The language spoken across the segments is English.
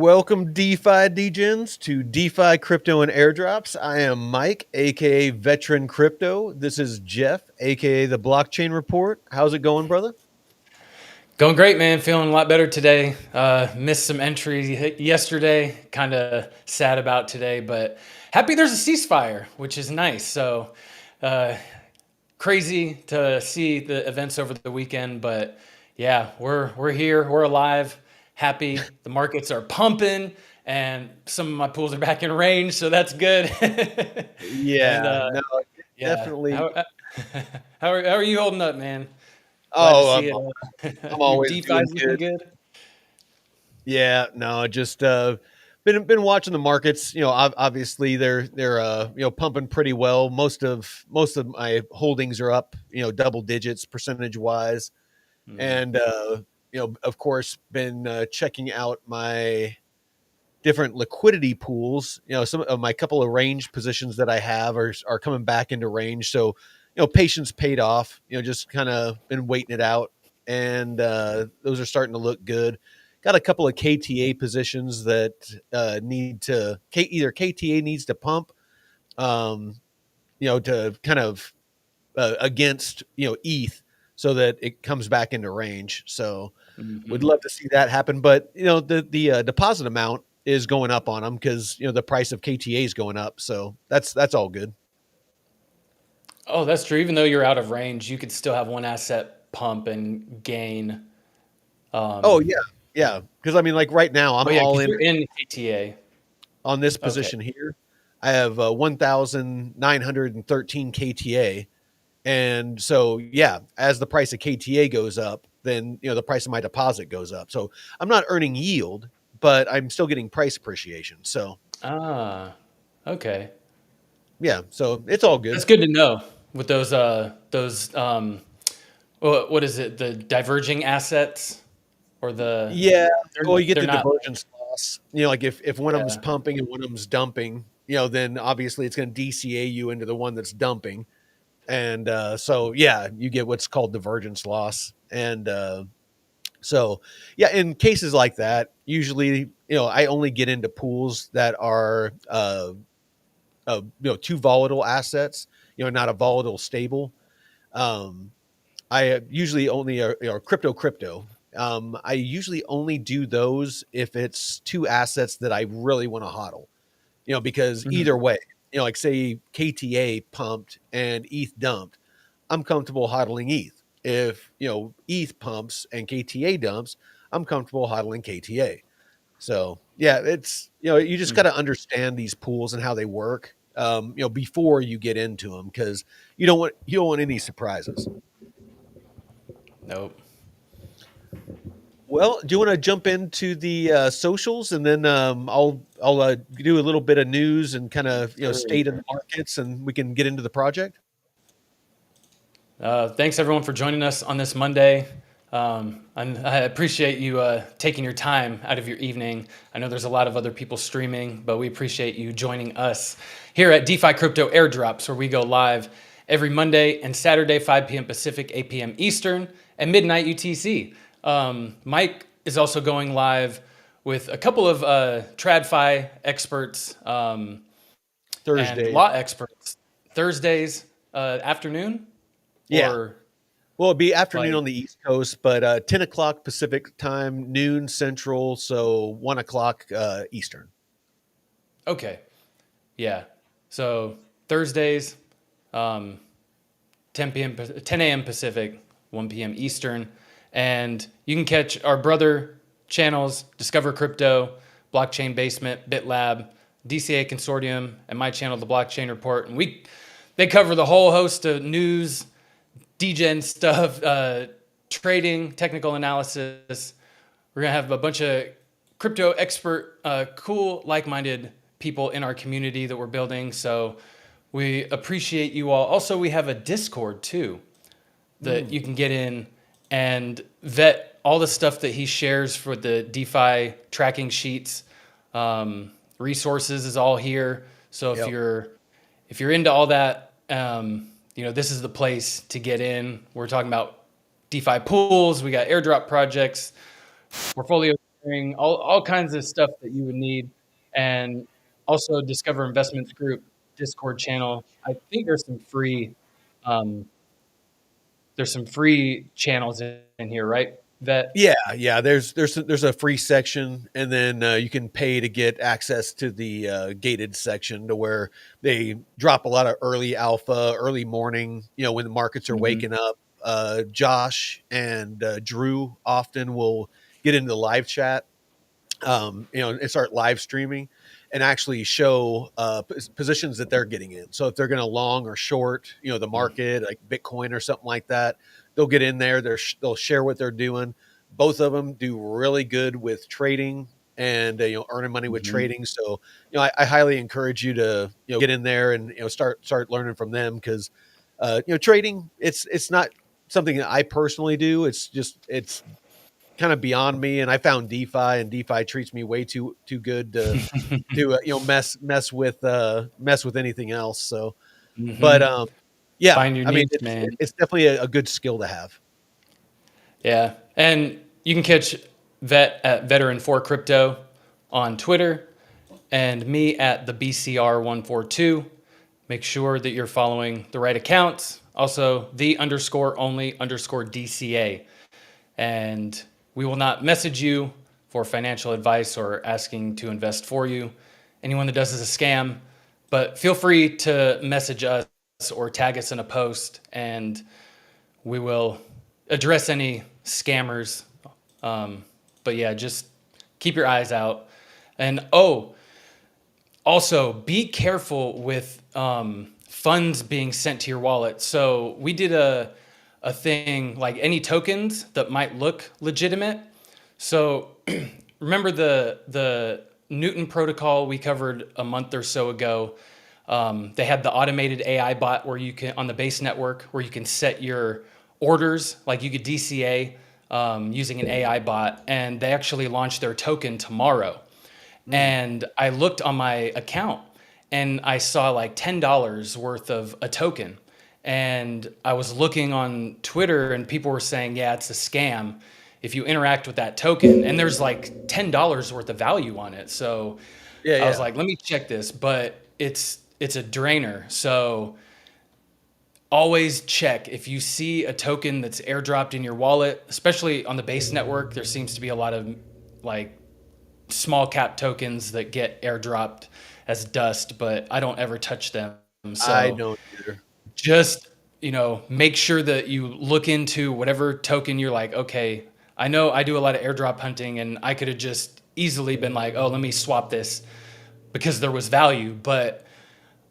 Welcome, DeFi Degens, to DeFi Crypto and Airdrops. I am Mike, aka Veteran Crypto. This is Jeff, aka the Blockchain Report. How's it going, brother? Going great, man. Feeling a lot better today. Missed some entries yesterday. Kind of sad about today, but happy there's a ceasefire, which is nice. So crazy to see the events over the weekend, but yeah, we're here. We're alive. Happy. The markets are pumping, and some of my pools are back in range, so that's good. And Yeah, no, yeah, definitely. how are you holding up, man? Glad to Oh, see it. I'm Your always DeFi doing is looking good. good. Yeah, no, just been watching the markets. Obviously they're pumping pretty well. Most of my holdings are up, double digits percentage wise. Mm. And of course, been checking out my different liquidity pools. Some of my couple of range positions that I have are coming back into range. So, patience paid off. Just kind of been waiting it out, and those are starting to look good. Got a couple of KTA positions that need to either KTA needs to pump, um, to kind of against ETH so that it comes back into range. So would Mhm. love to see that happen. But the deposit amount is going up on them because the price of KTA is going up. So that's all good. Oh, that's true. Even though you're out of range, you could still have one asset pump and gain. Oh Um, yeah, yeah. Because I mean, like right now, oh I'm yeah, all because in you're in KTA. on this Okay. position here. I have 1,913 KTA, and so yeah, as the price of KTA goes up, then the price of my deposit goes up. So I'm not earning yield, but I'm still getting price appreciation. So Ah, okay. yeah, so it's all good. That's good to know with those what is it? The diverging assets or Yeah, well, you get they're the not like, divergence loss. Like if one of them's yeah. pumping and one of them's dumping, then obviously it's going to DCA you into the one that's dumping, and so yeah, you get what's called divergence loss, and so yeah, in cases like that, usually I only get into pools that are too volatile assets, not a volatile stable. Um, I usually only are crypto. I usually only do those if it's two assets that I really want to hodl, because either Mhm. way, like say KTA pumped and ETH dumped, I'm comfortable hodling ETH. If, ETH pumps and KTA dumps, I'm comfortable hodling KTA. So yeah, it's, you just got Mm. to understand these pools and how they work, before you get into them, because you don't want any surprises. Nope. Well, do you want to jump into the socials, and then I'll do a little bit of news and kind of Sure. state of the markets, and we can get into the project. Thanks everyone for joining us on this Monday. I appreciate you taking your time out of your evening. I know there's a lot of other people streaming, but we appreciate you joining us here at DeFi Crypto Airdrops, where we go live every Monday and Saturday, 5 p.m. Pacific, 8 p.m. Eastern, and midnight UTC. Mike is also going live with a couple of TradFi experts and Thursday, law experts Thursdays afternoon yeah. or Well, it'd be afternoon like on the East Coast, but 10 o'clock Pacific time, noon Central, so 1 o'clock Eastern. okay, yeah. So Thursdays, um, 10 a.m. Pacific, 1 p.m. Eastern, and you can catch our brother channels: Discover Crypto, Blockchain Basement, BitLab, DCA Consortium, and my channel, The Blockchain Report. And they cover the whole host of news, degen stuff, trading, technical analysis. We're gonna have a bunch of crypto expert, cool, like-minded people in our community that we're building. So we appreciate you all. Also, we have a Discord too that Mm. you can get in and vet all the stuff that he shares for the DeFi tracking sheets. Resources is all here. So Yep. if you're into all that, this is the place to get in. We're talking about DeFi pools. We got airdrop projects, portfolio monitoring, all kinds of stuff that you would need. And also Discover Investments Group Discord channel. I think um, there's some free channels in here, right? That Yeah. There's a free section, and then you can pay to get access to the gated section, to where they drop a lot of early alpha, early morning. When the markets are Mhm. waking up. Josh and Drew often will get into the live chat, and start live streaming and actually show positions that they're getting in. So if they're going to long or short, the market, like Bitcoin or something like that, they'll get in there. They'll share what they're doing. Both of them do really good with trading and earning money with Mhm. trading. So I highly encourage you to get in there and start learning from them, because trading, it's not something that I personally do. It's kind of beyond me, and I found DeFi, and DeFi treats me way too good to mess with anything else. So, but Mhm. yeah, Find your I mean, niche, it's man. it's definitely a good skill to have. Yeah. And you can catch Vet at Veteran4Crypto on Twitter and me at the BCR142. Make sure that you're following the right accounts. Also, the underscore only underscore DCA. And we will not message you for financial advice or asking to invest for you. Anyone that does is a scam, but feel free to message us or tag us in a post, and we will address any scammers. But yeah, just keep your eyes out. And also be careful with funds being sent to your wallet. So we did a thing like any tokens that might look legitimate. So remember the Newton protocol we covered a month or so ago. They had the automated AI bot where you can, on the base network, where you can set your orders, like you could DCA using an AI bot, and they actually launched their token tomorrow. Mm. And I looked on my account and I saw like $10 worth of a token. And I was looking on Twitter and people were saying, yeah, it's a scam if you interact with that token. And there's like $10 worth of value on it. So Yeah, I was yeah. like, let me check this, but it's a drainer. So always check if you see a token that's airdropped in your wallet, especially on the base network. There seems to be a lot of like small cap tokens that get airdropped as dust, but I don't ever touch them. I So don't either. just, make sure that you look into whatever token you're like, okay, I know I do a lot of airdrop hunting and I could have just easily been like, oh, let me swap this because there was value. But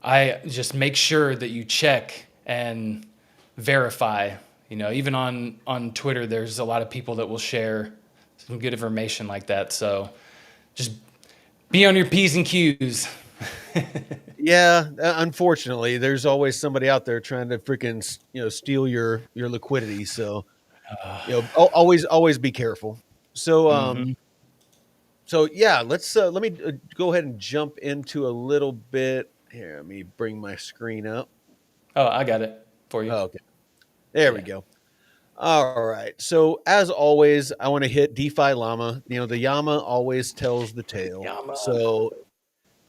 I just make sure that you check and verify. Even on Twitter, there's a lot of people that will share some good information like that. So just be on your P's and Q's. Yeah, unfortunately, there's always somebody out there trying to freaking steal your liquidity. So always be careful. So Hmm. yeah, let me go ahead and jump into a little bit here. Let me bring my screen up. Oh, I got it for you. Oh, okay, there we Yeah. go. All right. So as always, I want to hit DeFi Llama. The Llama always tells the tale. Yama. So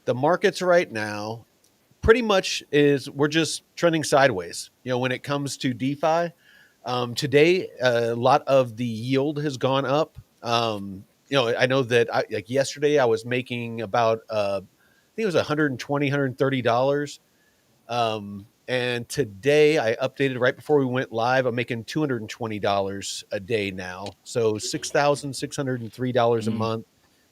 the markets right now pretty much is we're just trending sideways. When it comes to DeFi, today a lot of the yield has gone up. I know that like yesterday I was making about I think it was 120, $130. And today I updated right before we went live. I'm making $220 a day now. So $6,603 a Mm. month,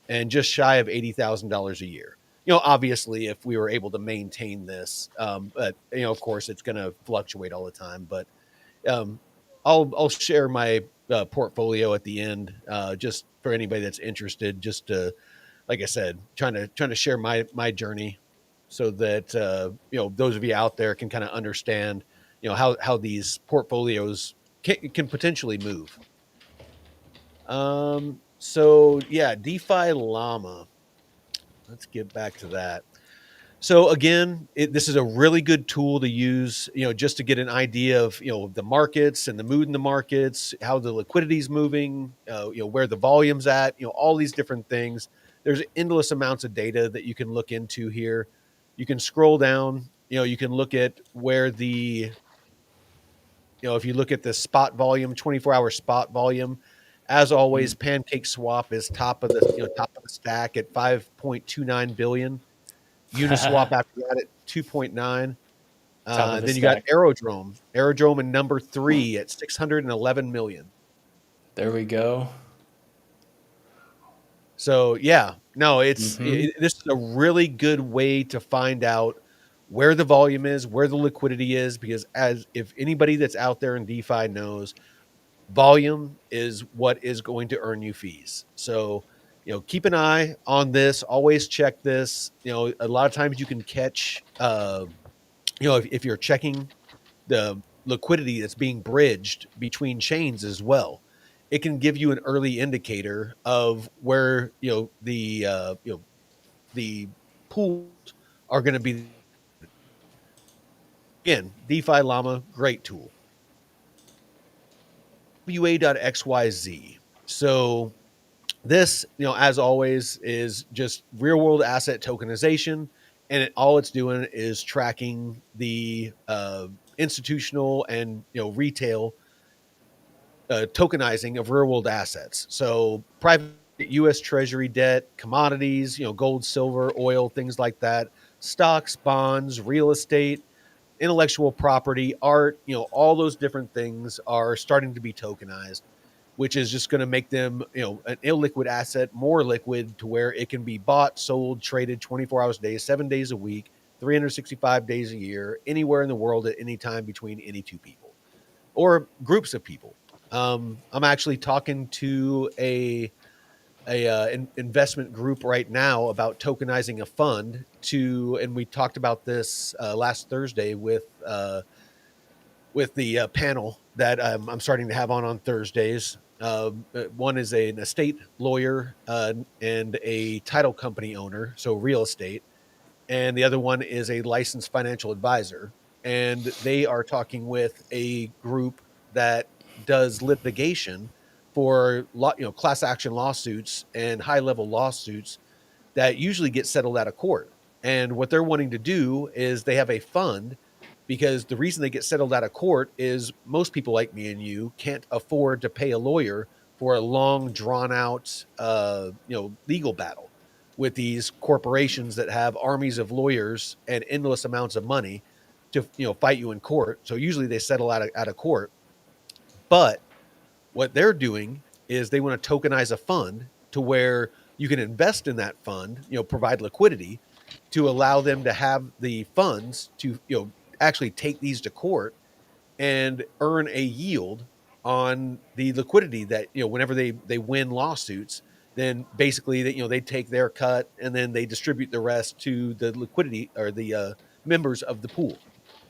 and just shy of $80,000 a year. Obviously, if we were able to maintain this, but of course, it's going to fluctuate all the time. But um, I'll share my portfolio at the end, just for anybody that's interested. Just to, like I said, trying to share my journey, so that those of you out there can kind of understand how these portfolios can potentially move. So yeah, DeFi Llama. Let's get back to that. So again, this is a really good tool to use, just to get an idea of, the markets and the mood in the markets, how the liquidity is moving, where the volume's at, all these different things. There's endless amounts of data that you can look into here. You can scroll down, you can look at where if you look at the spot volume, 24-hour spot volume, as always, Mm. Pancake Swap is top of the stack at 5.29 billion. Uniswap after that at 2.9. Top of the Then you got stack. Aerodrome in number 3 at 611 million. There we go. So yeah, no, Mm-hmm. this is a really good way to find out where the volume is, where the liquidity is, because as if anybody that's out there in DeFi knows, volume is what is going to earn you fees. So, keep an eye on this. Always check this. A lot of times you can catch, if you're checking the liquidity that's being bridged between chains as well, it can give you an early indicator of where the pools are going to be. Again, DeFi Llama, great tool. WA.xyz. So this, as always, is just real world asset tokenization, and all it's doing is tracking the institutional and retail tokenizing of real world assets. So private U.S. Treasury debt, commodities, gold, silver, oil, things like that, stocks, bonds, real estate, intellectual property, art, all those different things are starting to be tokenized, which is just going to make them, an illiquid asset more liquid to where it can be bought, sold, traded 24 hours a day, 7 days a week, 365 days a year, anywhere in the world at any time between any two people or groups of people. I'm actually talking to a investment group right now about tokenizing a fund and we talked about this last Thursday with the panel that I'm starting to have on Thursdays. One is an estate lawyer and a title company owner, so real estate, and the other one is a licensed financial advisor. And they are talking with a group that does litigation for class action lawsuits and high level lawsuits that usually get settled out of court. And what they're wanting to do is they have a fund, because the reason they get settled out of court is most people like me and you can't afford to pay a lawyer for a long drawn out legal battle with these corporations that have armies of lawyers and endless amounts of money to fight you in court. So usually they settle out of court. But what they're doing is they want to tokenize a fund to where you can invest in that fund, provide liquidity to allow them to have the funds to, actually take these to court and earn a yield on the liquidity that, whenever they win lawsuits, then basically that, they take their cut and then they distribute the rest to the liquidity or the members of the pool.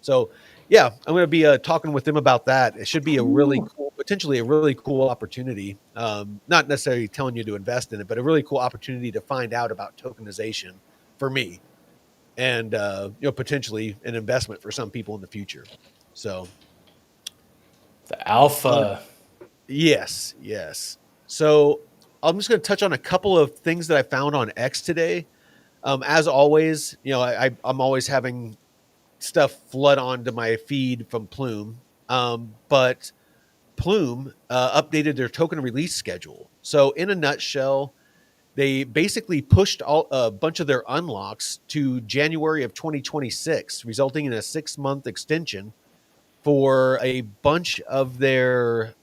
So yeah, I'm going to be talking with them about that. It should be a really cool, potentially a really cool opportunity. Not necessarily telling you to invest in it, but a really cool opportunity to find out about tokenization for me, and potentially an investment for some people in the future. So The uh, alpha. yes. So I'm just going to touch on a couple of things that I found on X today. As always, I'm always having stuff flood onto my feed from Plume. But Plume updated their token release schedule. So in a nutshell, they basically pushed a bunch of their unlocks to January of 2026, resulting in a 6-month extension for a bunch of their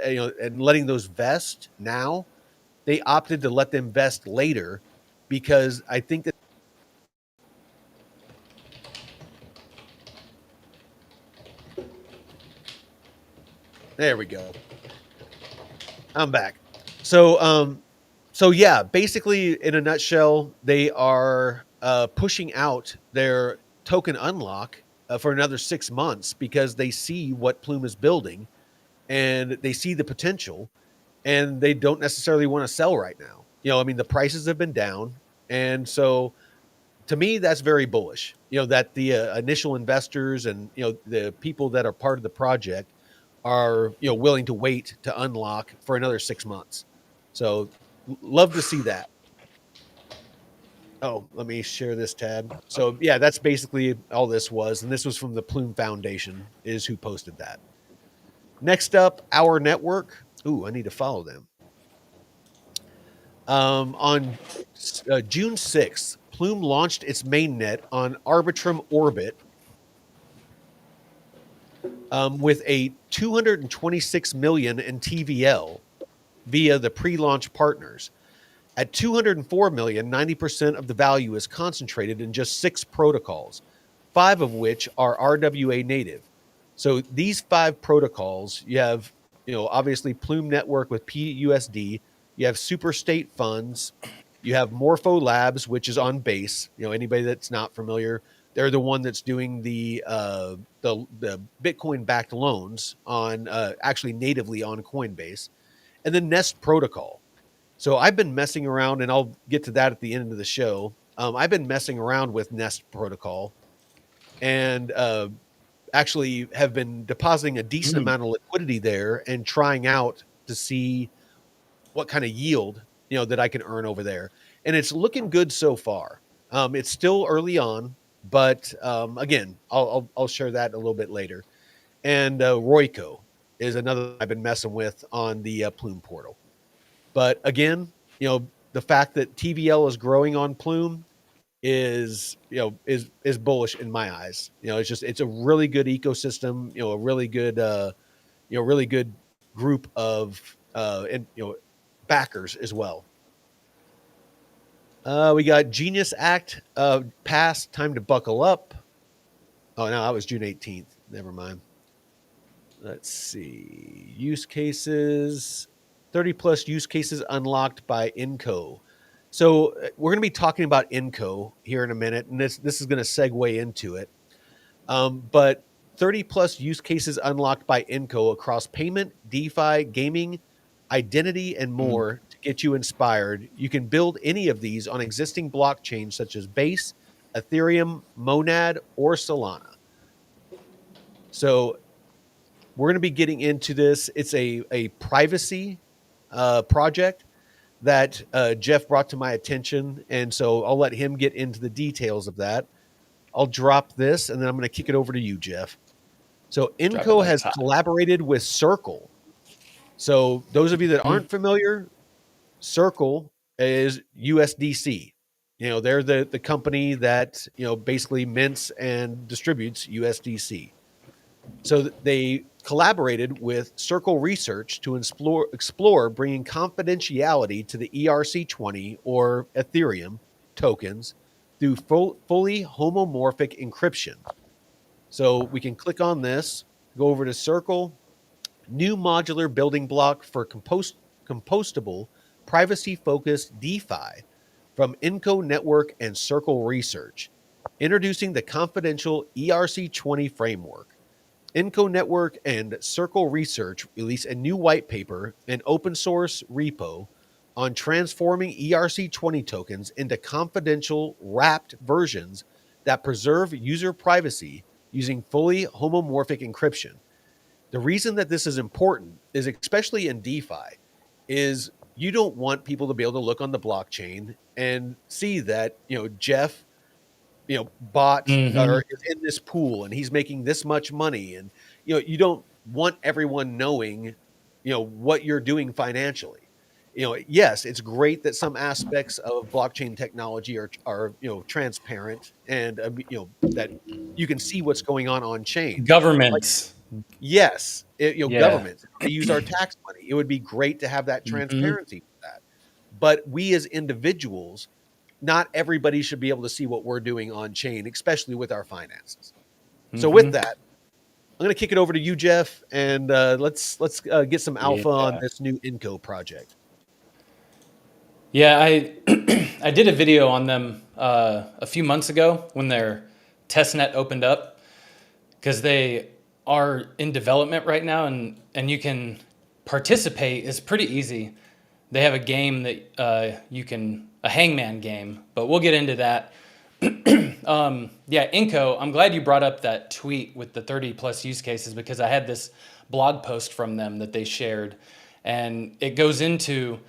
and letting those vest now. They opted to let them vest later because I think that there we go. I'm back. So yeah, basically in a nutshell, they are pushing out their token unlock for another 6 months because they see what Plume is building and they see the potential, and they don't necessarily want to sell right now. I mean, the prices have been down, and so to me, that's very bullish. That the initial investors and the people that are part of the project are willing to wait to unlock for another 6 months. So love to see that. Oh, let me share this tab. So yeah, that's basically all this was, and this was from the Plume Foundation is who posted that. Next up, Our Network. Ooh, I need to follow them. On June 6th, Plume launched its mainnet on Arbitrum Orbit with a 226 million in TVL via the pre-launch partners. At 204 million, 90% of the value is concentrated in just 6 protocols, 5 of which are RWA native. So these 5 protocols, you have, obviously Plume Network with PUSD, you have Super State Funds, you have Morpho Labs, which is on Base. Anybody that's not familiar, they're the one that's doing the Bitcoin backed loans on actually natively on Coinbase, and then Nest Protocol. So I've been messing around, and I'll get to that at the end of the show. I've been messing around with Nest Protocol, and actually have been depositing a decent amount of liquidity there and trying out to see what kind of yield that I can earn over there. And it's looking good so far. It's still early on, but again, I'll share that a little bit later. And Royco is another I've been messing with on the Plume portal. But again, the fact that TVL is growing on Plume is bullish in my eyes. It's a really good ecosystem, a really good really good group of and backers as well. We got Genius Act passed, time to buckle up. Oh no, that was June 18th. Never mind. Let's see. Use cases, 30 plus use cases unlocked by INCO. So we're going to be talking about INCO here in a minute, and this is going to segue into it. But 30 plus use cases unlocked by INCO across payment, DeFi, gaming, identity, and more to get you inspired. You can build any of these on existing blockchains such as Base, Ethereum, Monad, or Solana. So we're going to be getting into this. It's a privacy project that Jeff brought to my attention, and so I'll let him get into the details of that. I'll drop this, and then I'm going to kick it over to you, Jeff. So INCO has collaborated with Circle. So those of you that aren't familiar, Circle is USDC. They're the company that basically mints and distributes USDC. So they collaborated with Circle Research to explore bringing confidentiality to the ERC20 or Ethereum tokens through fully homomorphic encryption. So we can click on this, go over to Circle, new modular building block for compostable, privacy-focused DeFi from INCO Network and Circle Research, introducing the confidential ERC20 framework. INCO Network and Circle Research release a new white paper and open source repo on transforming ERC20 tokens into confidential wrapped versions that preserve user privacy using fully homomorphic encryption. The reason that this is important is, especially in DeFi, is you don't want people to be able to look on the blockchain and see that, Jeff bought or is in this pool and he's making this much money. And, you don't want everyone knowing, what you're doing financially. Yes, it's great that some aspects of blockchain technology are transparent and, that you can see what's going on chain. Governments. Yes, Yeah. governments, they use our tax money. It would be great to have that transparency with that. But we as individuals, not everybody should be able to see what we're doing on chain, especially with our finances. So with that, I'm going to kick it over to you, Jeff, and let's get some alpha on this new INCO project. Yeah, I I did a video on them a few months ago when their testnet opened up because they are in development right now, and you can participate. It's pretty easy. They have a game that you can a hangman game, but we'll get into that. Yeah, INCO, I'm glad you brought up that tweet with the 30 plus use cases because I had this blog post from them that they shared, and it goes into,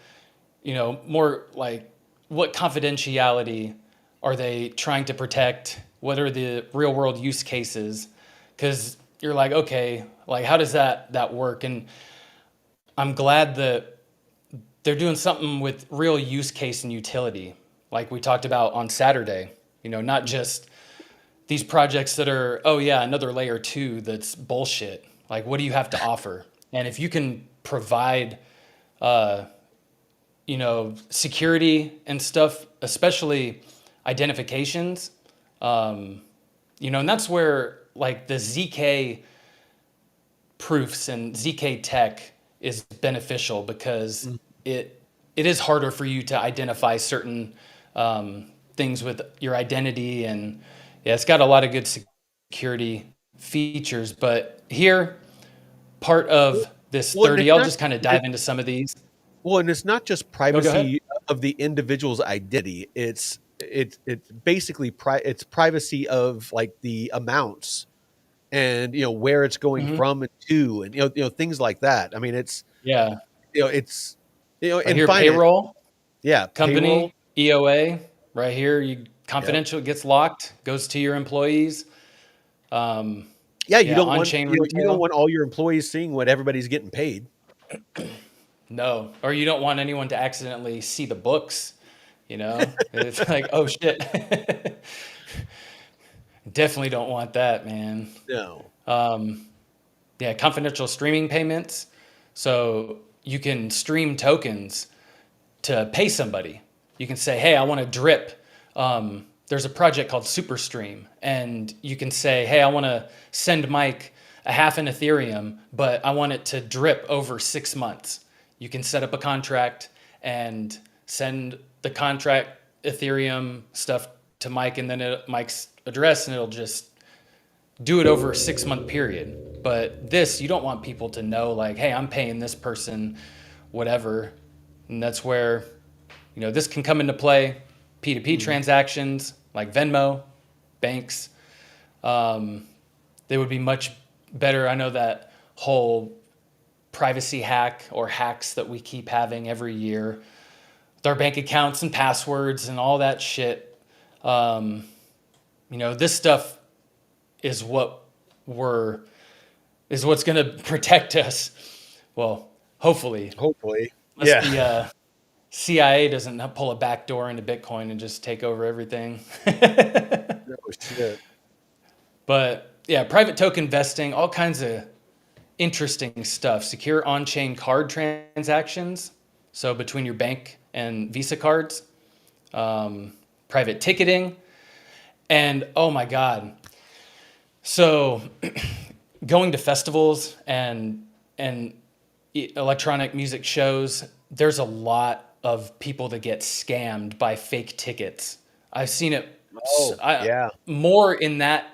more like what confidentiality are they trying to protect? What are the real world use cases? Because you're like, okay, like how does that work? And I'm glad that they're doing something with real use case and utility, like we talked about on Saturday. Not just these projects that are, oh yeah, another layer two that's bullshit. Like, what do you have to offer? And if you can provide, uh, security and stuff, especially identifications, and that's where like the ZK proofs and ZK tech is beneficial because Mm. it is harder for you to identify certain things with your identity, and yeah, it's got a lot of good security features. But here, part of this Well, and 30, it's I'll not. just kind of dive into some of these. Well, and it's not just Oh, go ahead. privacy of the individual's identity. It's basically it's privacy of like the amounts and where it's going Hmm. from and to, and things like that. I mean, Yeah, it's right in here, finance, payroll yeah, payroll, company, EOA, right here, you yep, confidential, it gets locked, goes to your employees. Um, yeah. You yeah, don't want on-chain you don't retail. want all your employees seeing what everybody's getting paid. No, or you don't want anyone to accidentally see the books. It's like, oh shit. Definitely don't want that, man. No. Yeah, confidential streaming payments. So you can stream tokens to pay somebody. You can say, hey, I want to drip. There's a project called Superstream, and you can say, hey, I want to send Mike a half an Ethereum, but I want it to drip over 6 months. You can set up a contract and send the contract Ethereum stuff to Mike, and then Mike's address, and it'll just do it over a 6 month period. But this, you don't want people to know, like, hey, I'm paying this person whatever. And that's where, this can come into play. P2P Mhm. transactions like Venmo, banks, they would be much better. I know that whole privacy hack or hacks that we keep having every year with our bank accounts and passwords and all that shit. This stuff is we're what's going to protect us. Well, hopefully, Hopefully, unless yeah. the CIA doesn't pull a back door into Bitcoin and just take over everything. No shit. But yeah, private token vesting, all kinds of interesting stuff. Secure on-chain card transactions, so between your bank and Visa cards, private ticketing, and oh my god, so going to festivals and electronic music shows, there's a lot of people that get scammed by fake tickets. I've seen it Oh, yeah. more in that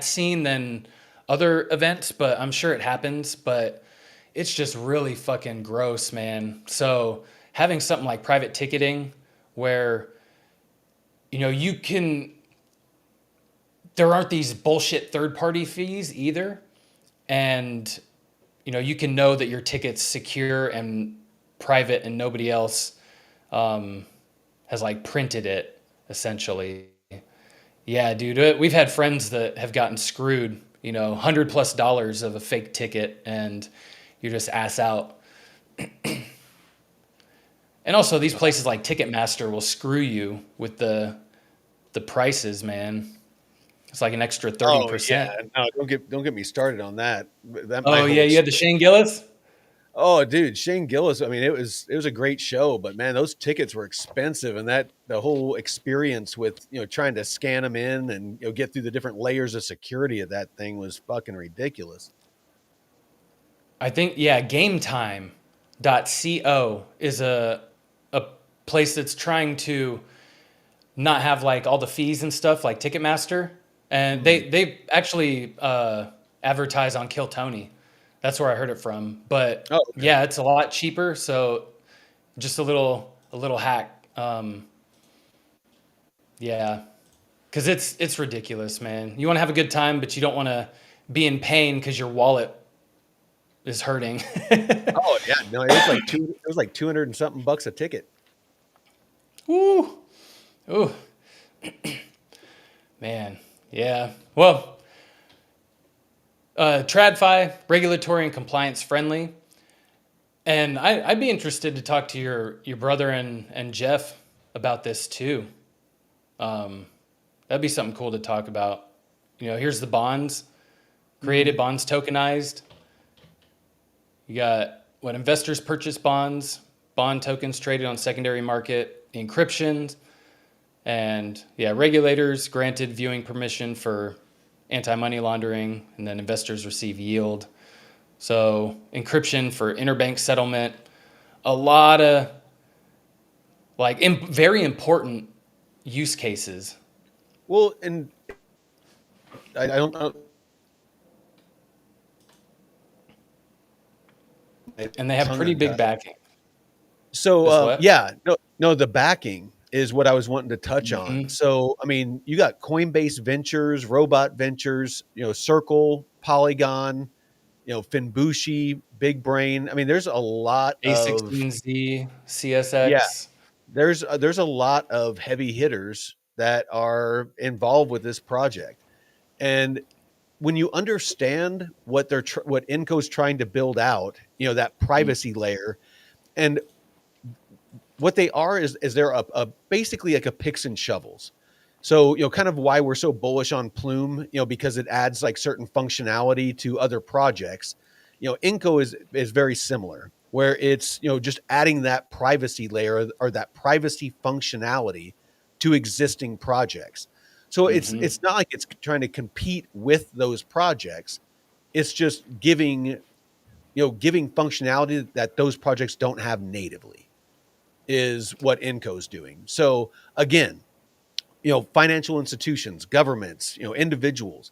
scene than other events, but I'm sure it happens. But it's just really fucking gross, man. So having something like private ticketing, where you can, there aren't these bullshit third party fees either, and you can know that your ticket's secure and private, and nobody else has like printed it essentially. Yeah, dude, we've had friends that have gotten screwed, $100+ of a fake ticket, and you're just ass out. And also, these places like Ticketmaster will screw you with the prices, man. It's like an extra thirty Oh, yeah. percent. No, don't get me started on that. That my Oh whole yeah, you had the Shane Gillis. Oh, dude, Shane Gillis. I mean, it was a great show, but man, those tickets were expensive, and that the whole experience with trying to scan them in and get through the different layers of security of that thing was fucking ridiculous. I think, yeah, GameTime.co is a place that's trying to not have like all the fees and stuff like Ticketmaster, and they actually advertise on Kill Tony. That's where I heard it from. But Oh, okay. yeah, it's a lot cheaper. So just a little hack. Yeah, because it's ridiculous, man. You want to have a good time, but you don't want to be in pain because your wallet is hurting. Oh yeah, no, it was like 200 and something bucks a ticket. Ooh, ooh, man. Yeah. Well, TradFi, regulatory and compliance friendly. And I'd be interested to talk to your brother and Jeff about this too. That'd be something cool to talk about. Here's the bonds, created bonds tokenized. You got what investors purchase bonds, bond tokens traded on secondary market, encryptions, and regulators granted viewing permission for anti-money laundering, and then investors receive yield. So encryption for interbank settlement, a lot of very important use cases. Well, and I don't know. And they have pretty big backing. So no, the backing is what I was wanting to touch on. So I mean, you got Coinbase Ventures, Robot Ventures, Circle, Polygon, Finbushi, Big Brain. I mean, there's a lot A16Z, CSX. Yeah, there's a lot of heavy hitters that are involved with this project, and when you understand what what INCO's trying to build out, that privacy layer, and what they are is they're basically like a picks and shovels. So, kind of why we're so bullish on Plume, because it adds like certain functionality to other projects. INCO is very similar, where it's, just adding that privacy layer or that privacy functionality to existing projects. So it's not like it's trying to compete with those projects. It's just giving functionality that those projects don't have natively, is what INCO's doing. So again, financial institutions, governments, individuals,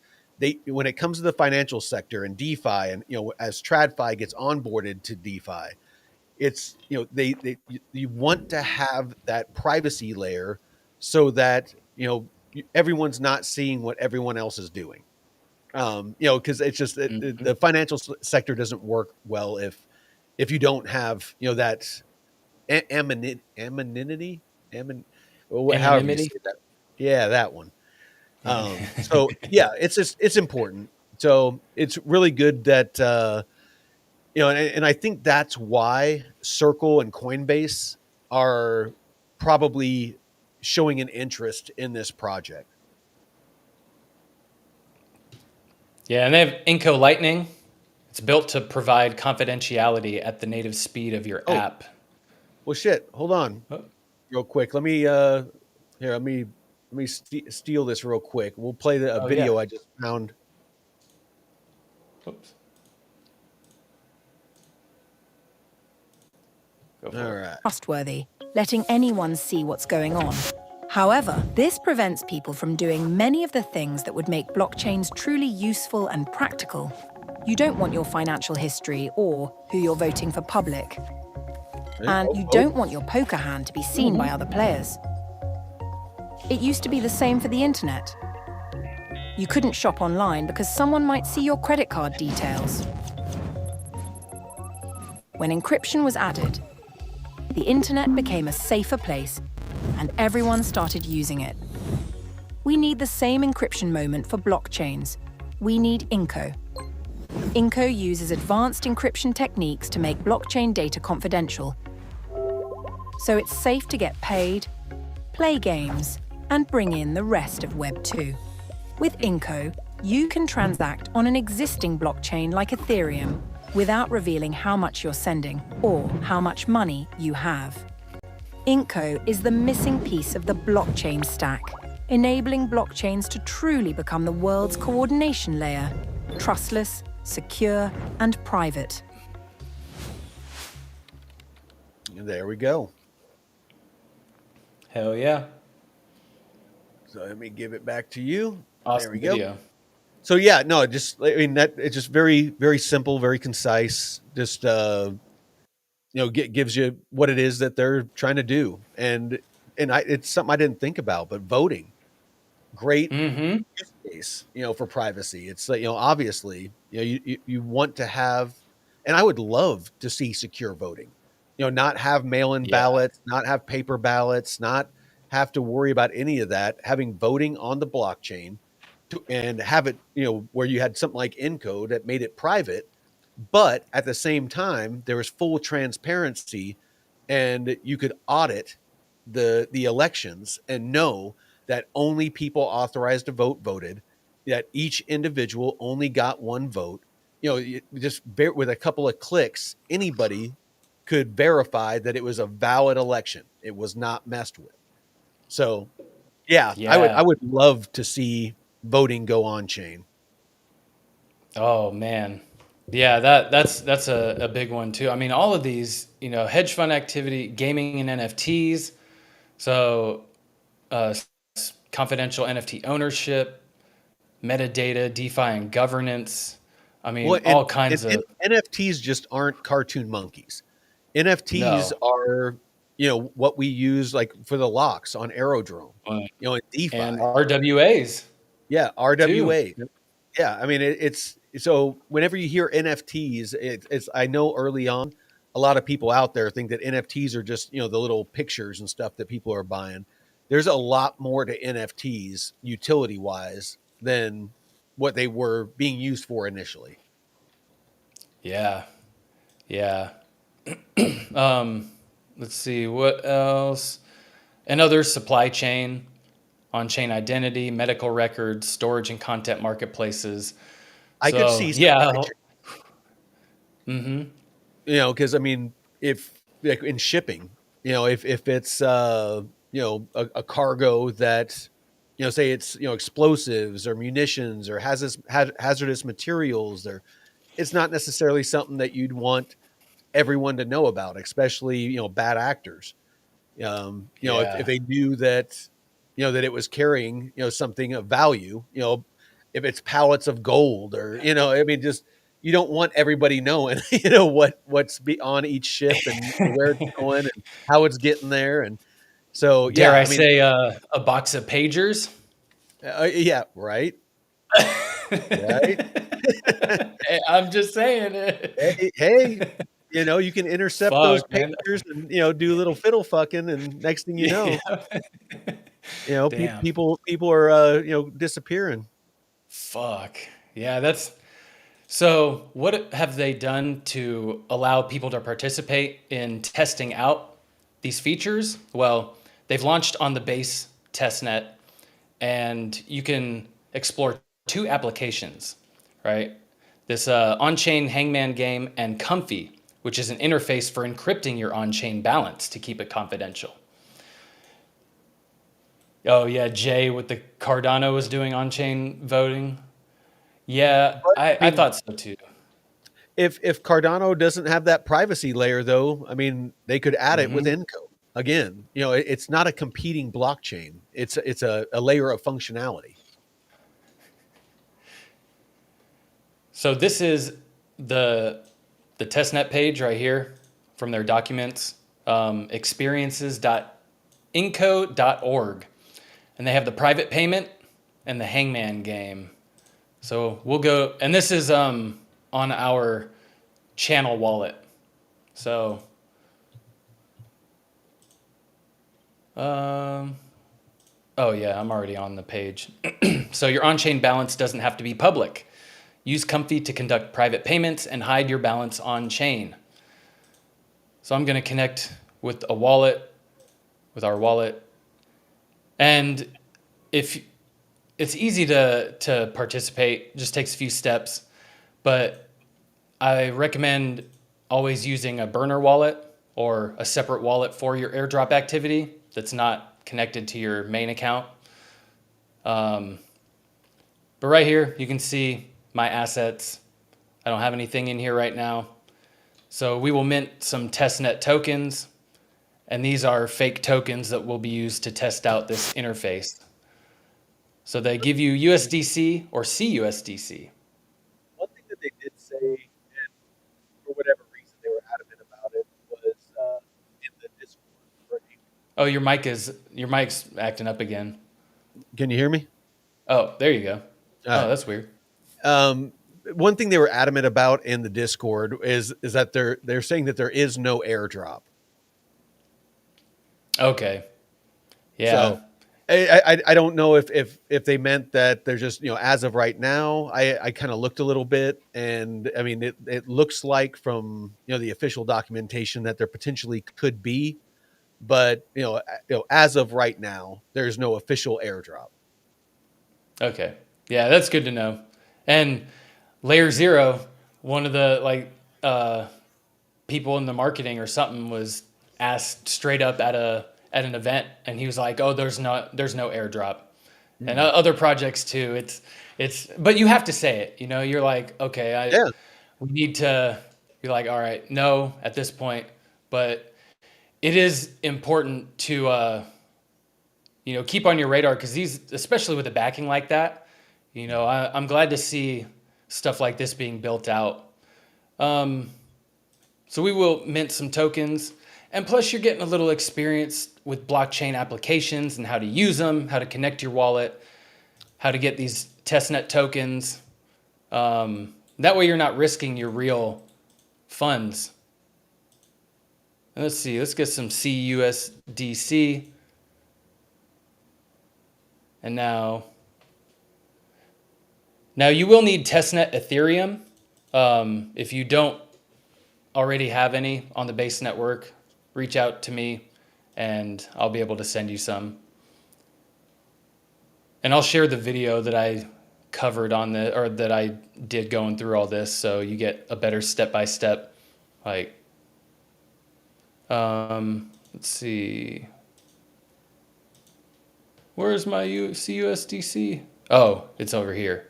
when it comes to the financial sector and DeFi, and as TradFi gets onboarded to DeFi, it's you want to have that privacy layer so that everyone's not seeing what everyone else is doing. Because it's just the financial sector doesn't work well if you don't have that anonymity. However you say that. Yeah, that one. So yeah, it's important. So it's really good that and I think that's why Circle and Coinbase are probably showing an interest in this project. Yeah, and they have INCO Lightning. It's built to provide confidentiality at the native speed of your app. Well, shit. Hold on, real quick. Let me steal this real quick. We'll play the video I just found. Oops. All right. Trustworthy, letting anyone see what's going on. However, this prevents people from doing many of the things that would make blockchains truly useful and practical. You don't want your financial history or who you're voting for public. And you don't want your poker hand to be seen by other players. It used to be the same for the internet. You couldn't shop online because someone might see your credit card details. When encryption was added, the internet became a safer place and everyone started using it. We need the same encryption moment for blockchains. We need INCO. INCO uses advanced encryption techniques to make blockchain data confidential, so it's safe to get paid, play games, and bring in the rest of Web 2. With INCO, you can transact on an existing blockchain like Ethereum without revealing how much you're sending or how much money you have. INCO is the missing piece of the blockchain stack, enabling blockchains to truly become the world's coordination layer, trustless, secure, and private. There we go. Hell yeah. So let me give it back to you. There we Awesome go. video. So yeah, no, just I mean that it's just very very simple, very concise. Just gives you what it is that they're trying to do, and it's something I didn't think about, but voting, great Mm-hmm. use case, for privacy. It's like, obviously, you want to have, and I would love to see secure voting, not have mail-in Yeah. ballots, not have paper ballots, not have to worry about any of that, having voting on the blockchain and have it, where you had something like INCO that made it private, but at the same time, there was full transparency and you could audit the elections and know that only people authorized to vote voted, that each individual only got one vote. Just with a couple of clicks, anybody could verify that it was a valid election. It was not messed with. So, yeah, I Yeah. would love to see voting go on chain. Oh man. Yeah, that's a big one too. I mean, all of these, hedge fund activity, gaming and NFTs. So, uh, confidential NFT ownership, metadata, DeFi and governance. I mean, Well, all and kinds of NFTs just aren't cartoon monkeys. NFTs no. are, what we use like for the locks on Aerodrome, Uh, in and DeFi. RWAs Yeah, too. RWA. Yeah, I mean it's so whenever you hear NFTs, it's I know early on a lot of people out there think that NFTs are just, the little pictures and stuff that people are buying. There's a lot more to NFTs utility wise than what they were being used for initially. Yeah. Yeah. Let's see what else. Another supply chain, on-chain identity, medical records, storage and content marketplaces. I could So see supply yeah. chain, Mm-hmm. because I mean, if like in shipping, if it's a cargo that, say it's, explosives or munitions or hazardous materials, or it's not necessarily something that you'd want everyone to know about, especially, bad actors. If Yeah. they knew that, that it was carrying, something of value, if it's pallets of gold or, I mean, just, you don't want everybody knowing, what's on each ship and where it's going and how it's getting there. And so, Dare yeah, I I mean, say a box of pagers? yeah, right. Right. I'm just saying it. Hey, you can intercept those Fuck, man. pictures and, do a little fiddle fucking. And next thing you know, Yeah. Damn. people are, disappearing. Fuck. Yeah, that's so what have they done to allow people to participate in testing out these features? Well, they've launched on the base testnet and you can explore two applications, right? This on-chain hangman game and Comfy, which is an interface for encrypting your on-chain balance to keep it confidential. Oh yeah, Jay with the Cardano was doing on-chain voting. Yeah, But I, I I mean, thought so too. if Cardano doesn't have that privacy layer, though, I mean, they could add it with Hmm. INCO. Again, it's not a competing blockchain. It's a layer of functionality. So this is the the testnet page right here from their documents, experiences.inco.org. And they have the private payment and the hangman game. So we'll go, and this is on our channel wallet. So, um, oh yeah, I'm already on the page. So your on-chain balance doesn't have to be public. Use Comfy to conduct private payments and hide your balance on-chain. So I'm going to connect with a wallet, with our wallet. And if it's easy to participate, just takes a few steps, but I recommend always using a burner wallet or a separate wallet for your airdrop activity that's not connected to your main account. But right here, you can see my assets. I don't have anything in here right now. So we will mint some testnet tokens And these are fake tokens that will be used to test out this interface. So they give you USDC or CUSDC. One thing that they did say, and for whatever reason they were adamant about it, was in the Discord. Right? Oh, your mic's acting up again. Can you hear me? Oh, there you go. Oh, that's weird. One thing they were adamant about in the Discord is that they're saying that there is no airdrop. Okay. Yeah. So I don't know if they meant that they're just, as of right now. I kind of looked a little bit, and I mean it looks like from the official documentation that there potentially could be, but as of right now there's no official airdrop. Okay. Yeah, that's good to know. And Layer Zero, one of the people in the marketing or something was asked straight up at an event, and he was like, "Oh, there's no airdrop." Mm-hmm. And other projects too. It's but you have to say it. You're like, okay, we need to. You're like, all right, no, at this point, but it is important to keep on your radar, because these, especially with the backing like that, I'm glad to see stuff like this being built out. So we will mint some tokens, and plus you're getting a little experience with blockchain applications and how to use them, how to connect your wallet, how to get these testnet tokens. That way you're not risking your real funds. And let's see, let's get some CUSDC. And now you will need testnet Ethereum. If you don't already have any on the base network, reach out to me and I'll be able to send you some. And I'll share the video that I covered that I did going through all this, so you get a better step-by-step. Let's see. Where's my CUSDC? Oh, it's over here.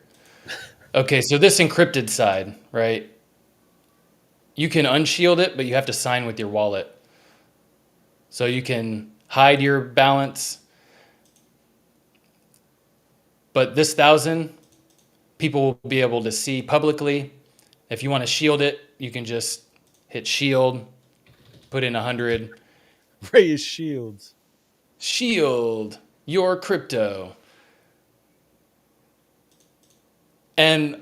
Okay, so this encrypted side, right? You can unshield it, but you have to sign with your wallet. So you can hide your balance. But this 1,000, people will be able to see publicly. If you want to shield it, you can just hit shield, put in 100. Raise shields. Shield your crypto. And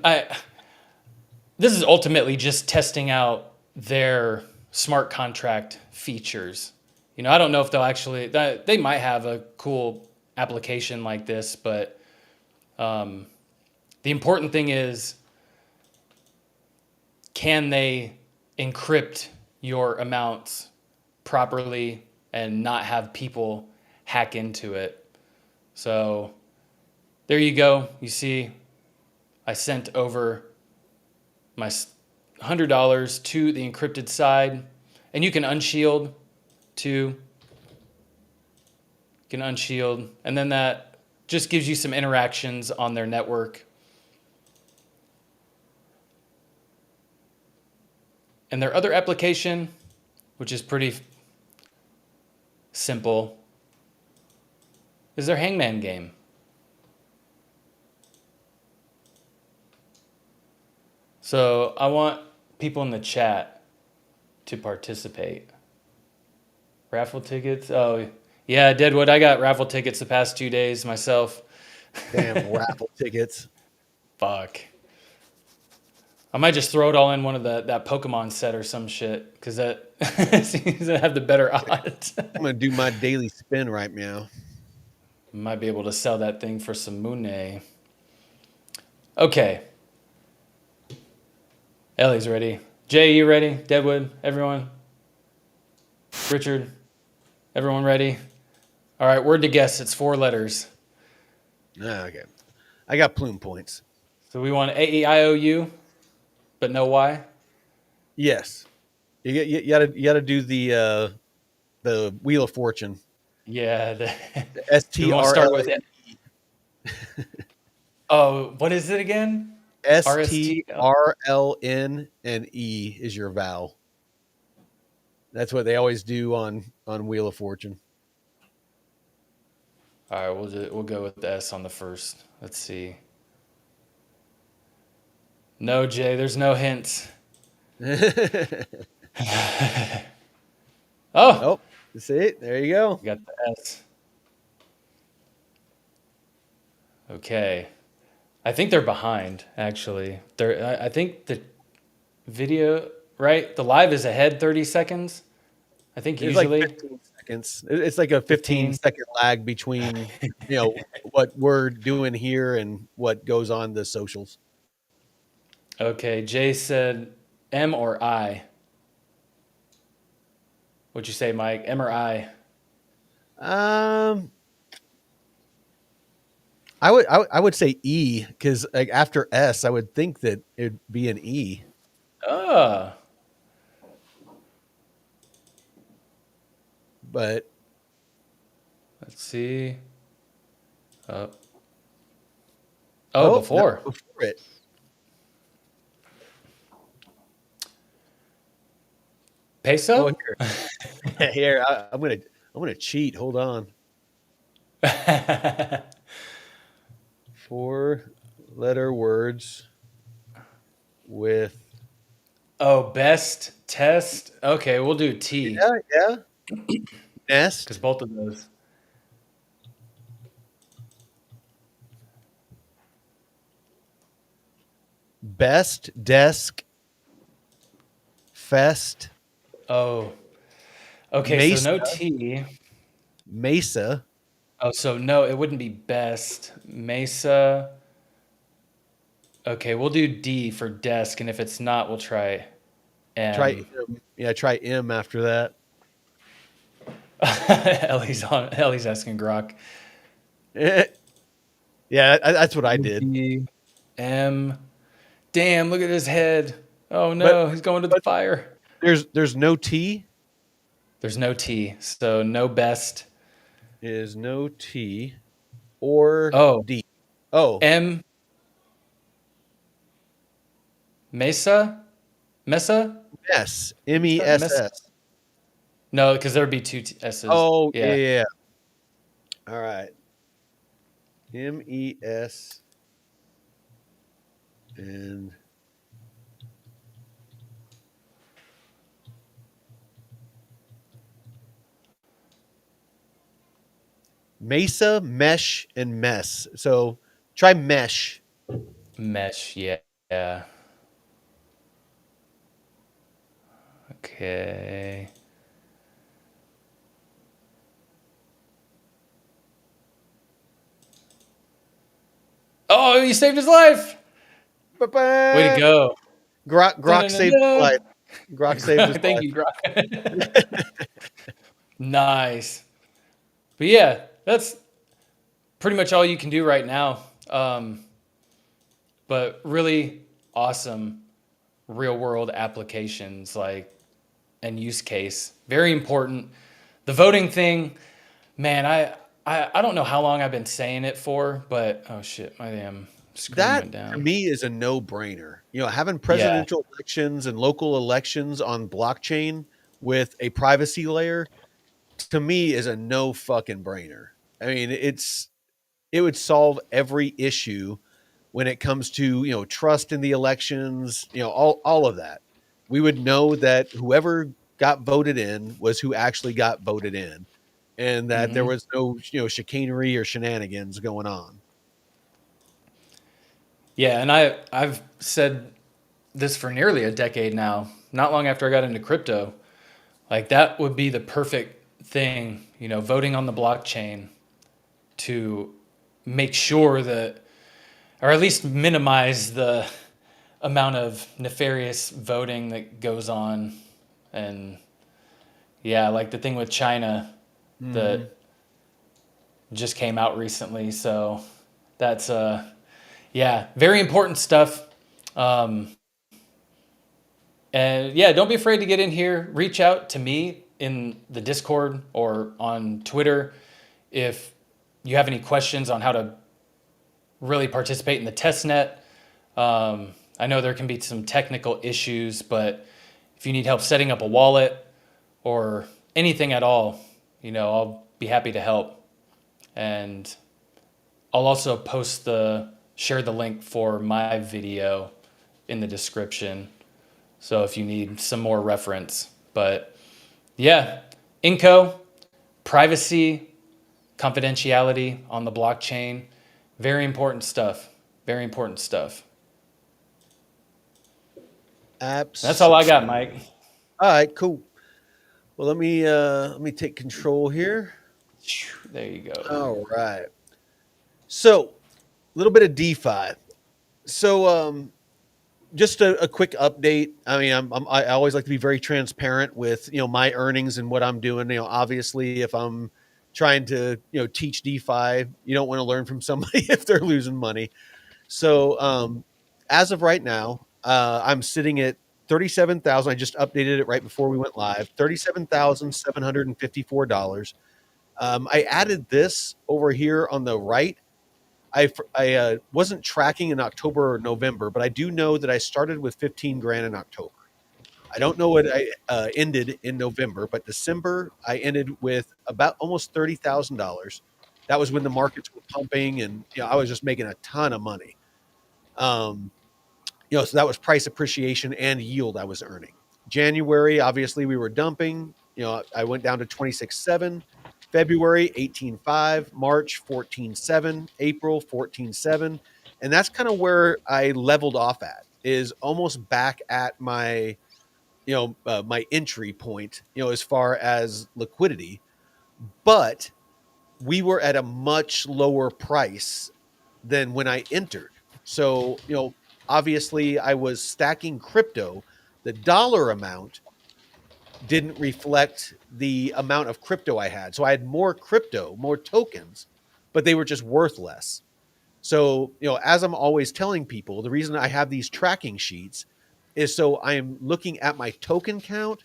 this is ultimately just testing out their smart contract features. I don't know if they'll actually, they might have a cool application like this, but the important thing is, can they encrypt your amounts properly and not have people hack into it? So there you go. You see, I sent over my $100 to the encrypted side, and you can unshield too. You can unshield, and then that just gives you some interactions on their network. And their other application, which is pretty simple, is their Hangman game. So I want people in the chat to participate. Raffle tickets? Oh, yeah, Deadwood, I got raffle tickets the past 2 days myself. Damn, raffle tickets. Fuck. I might just throw it all in one of that Pokemon set or some shit, because that seems to have the better odds. I'm going to do my daily spin right now. Might be able to sell that thing for some Mooney. Okay. Ellie's ready. Jay, you ready? Deadwood, everyone? Richard, everyone ready? All right, word to guess. It's 4 letters. Okay. I got plume points. So we want AEIOU, but no Y? Yes. You gotta do the Wheel of Fortune. Yeah. The STRL. Start with it. Oh, what is it again? STRLN and E is your vowel. That's what they always do on Wheel of Fortune. All right, we'll go with the S on the first. Let's see. No, Jay, there's no hints. Oh, Oh, see it? There you go. got the S. Okay. I think they're behind, actually. I think the video, right? The live is ahead 30 seconds. I think It's like usually 15 seconds. It's like a 15 15. second lag between, what we're doing here and what goes on the socials. Okay, Jay said M or I. What'd you say, Mike? M or I? Um, I would say E, because like after S, I would think that it'd be an E. Ah, But let's see. Oh, no, before. before it. Peso? Oh, here, here. I'm gonna cheat. Hold on. 4-letter words with. Oh, best test. Okay, we'll do T Yeah. Nest. because both of those. Best desk. Fest. Oh, okay. Mesa. So no T. Mesa. Oh, so no, it wouldn't be best. Mesa. Okay, we'll do D for desk, and if it's not, we'll try M. Try M. Yeah, try M after that. Ellie's asking Grok. Yeah, that's what I did. D, M. Damn, look at his head. Oh no, he's going to the fire. There's no T. There's no T, so no best. Is no T or Oh. D. Oh, M. Mesa? Mesa? S. MESS. No, because there'd be two S's. Oh, yeah. All right. MES and Mesa, Mesh, and Mess. So try Mesh. Mesh, yeah. Yeah. Okay. Oh, you saved his life. Way to go. Grok saved his life. Grok saved his life. Thank you, Grok. Nice. But yeah, that's pretty much all you can do right now. But really awesome real world applications and use case. Very important. The voting thing, man, I don't know how long I've been saying it for, but oh shit, my damn screen went That down. to me is a no-brainer. Having presidential elections and local elections on blockchain with a privacy layer, to me, is a no fucking brainer. I mean, it would solve every issue when it comes to trust in the elections, all of that. We would know that whoever got voted in was who actually got voted in, and that there was no chicanery or shenanigans going on. Yeah, and I've said this for nearly a decade now, not long after I got into crypto. Like that would be the perfect thing, voting on the blockchain to make sure that, or at least minimize the amount of nefarious voting that goes on. And yeah, like the thing with China that just came out recently. So that's very important stuff. And yeah, don't be afraid to get in here. Reach out to me in the Discord or on Twitter if you have any questions on how to really participate in the testnet. I know there can be some technical issues, but if you need help setting up a wallet or anything at all, I'll be happy to help. And I'll also share the link for my video in the description. So if you need some more reference. But yeah, INCO, privacy, confidentiality on the blockchain, very important stuff. Very important stuff. Absolutely. That's all I got, Mike. All right, cool. Well, let me take control here. There you go. All right. So, a little bit of DeFi. So, just a quick update. I mean, I always like to be very transparent with my earnings and what I'm doing. Obviously, if I'm trying to teach DeFi, you don't want to learn from somebody if they're losing money. So, as of right now, I'm sitting at 37,000. I just updated it right before we went live. $37,754. I added this over here on the right. I wasn't tracking in October or November, but I do know that I started with 15 grand in October. I don't know what I ended in November, but December I ended with about almost $30,000. That was when the markets were pumping, and I was just making a ton of money. So that was price appreciation and yield I was earning. January, obviously, we were dumping. I went down to 26.7. February 18.5, March 14.7, April 14.7, and that's kind of where I leveled off at. Is almost back at my my entry point. As far as liquidity, but we were at a much lower price than when I entered. So obviously I was stacking crypto. The dollar amount didn't reflect the amount of crypto I had. So I had more crypto, more tokens, but they were just worth less. So, as I'm always telling people, the reason I have these tracking sheets is so I am looking at my token count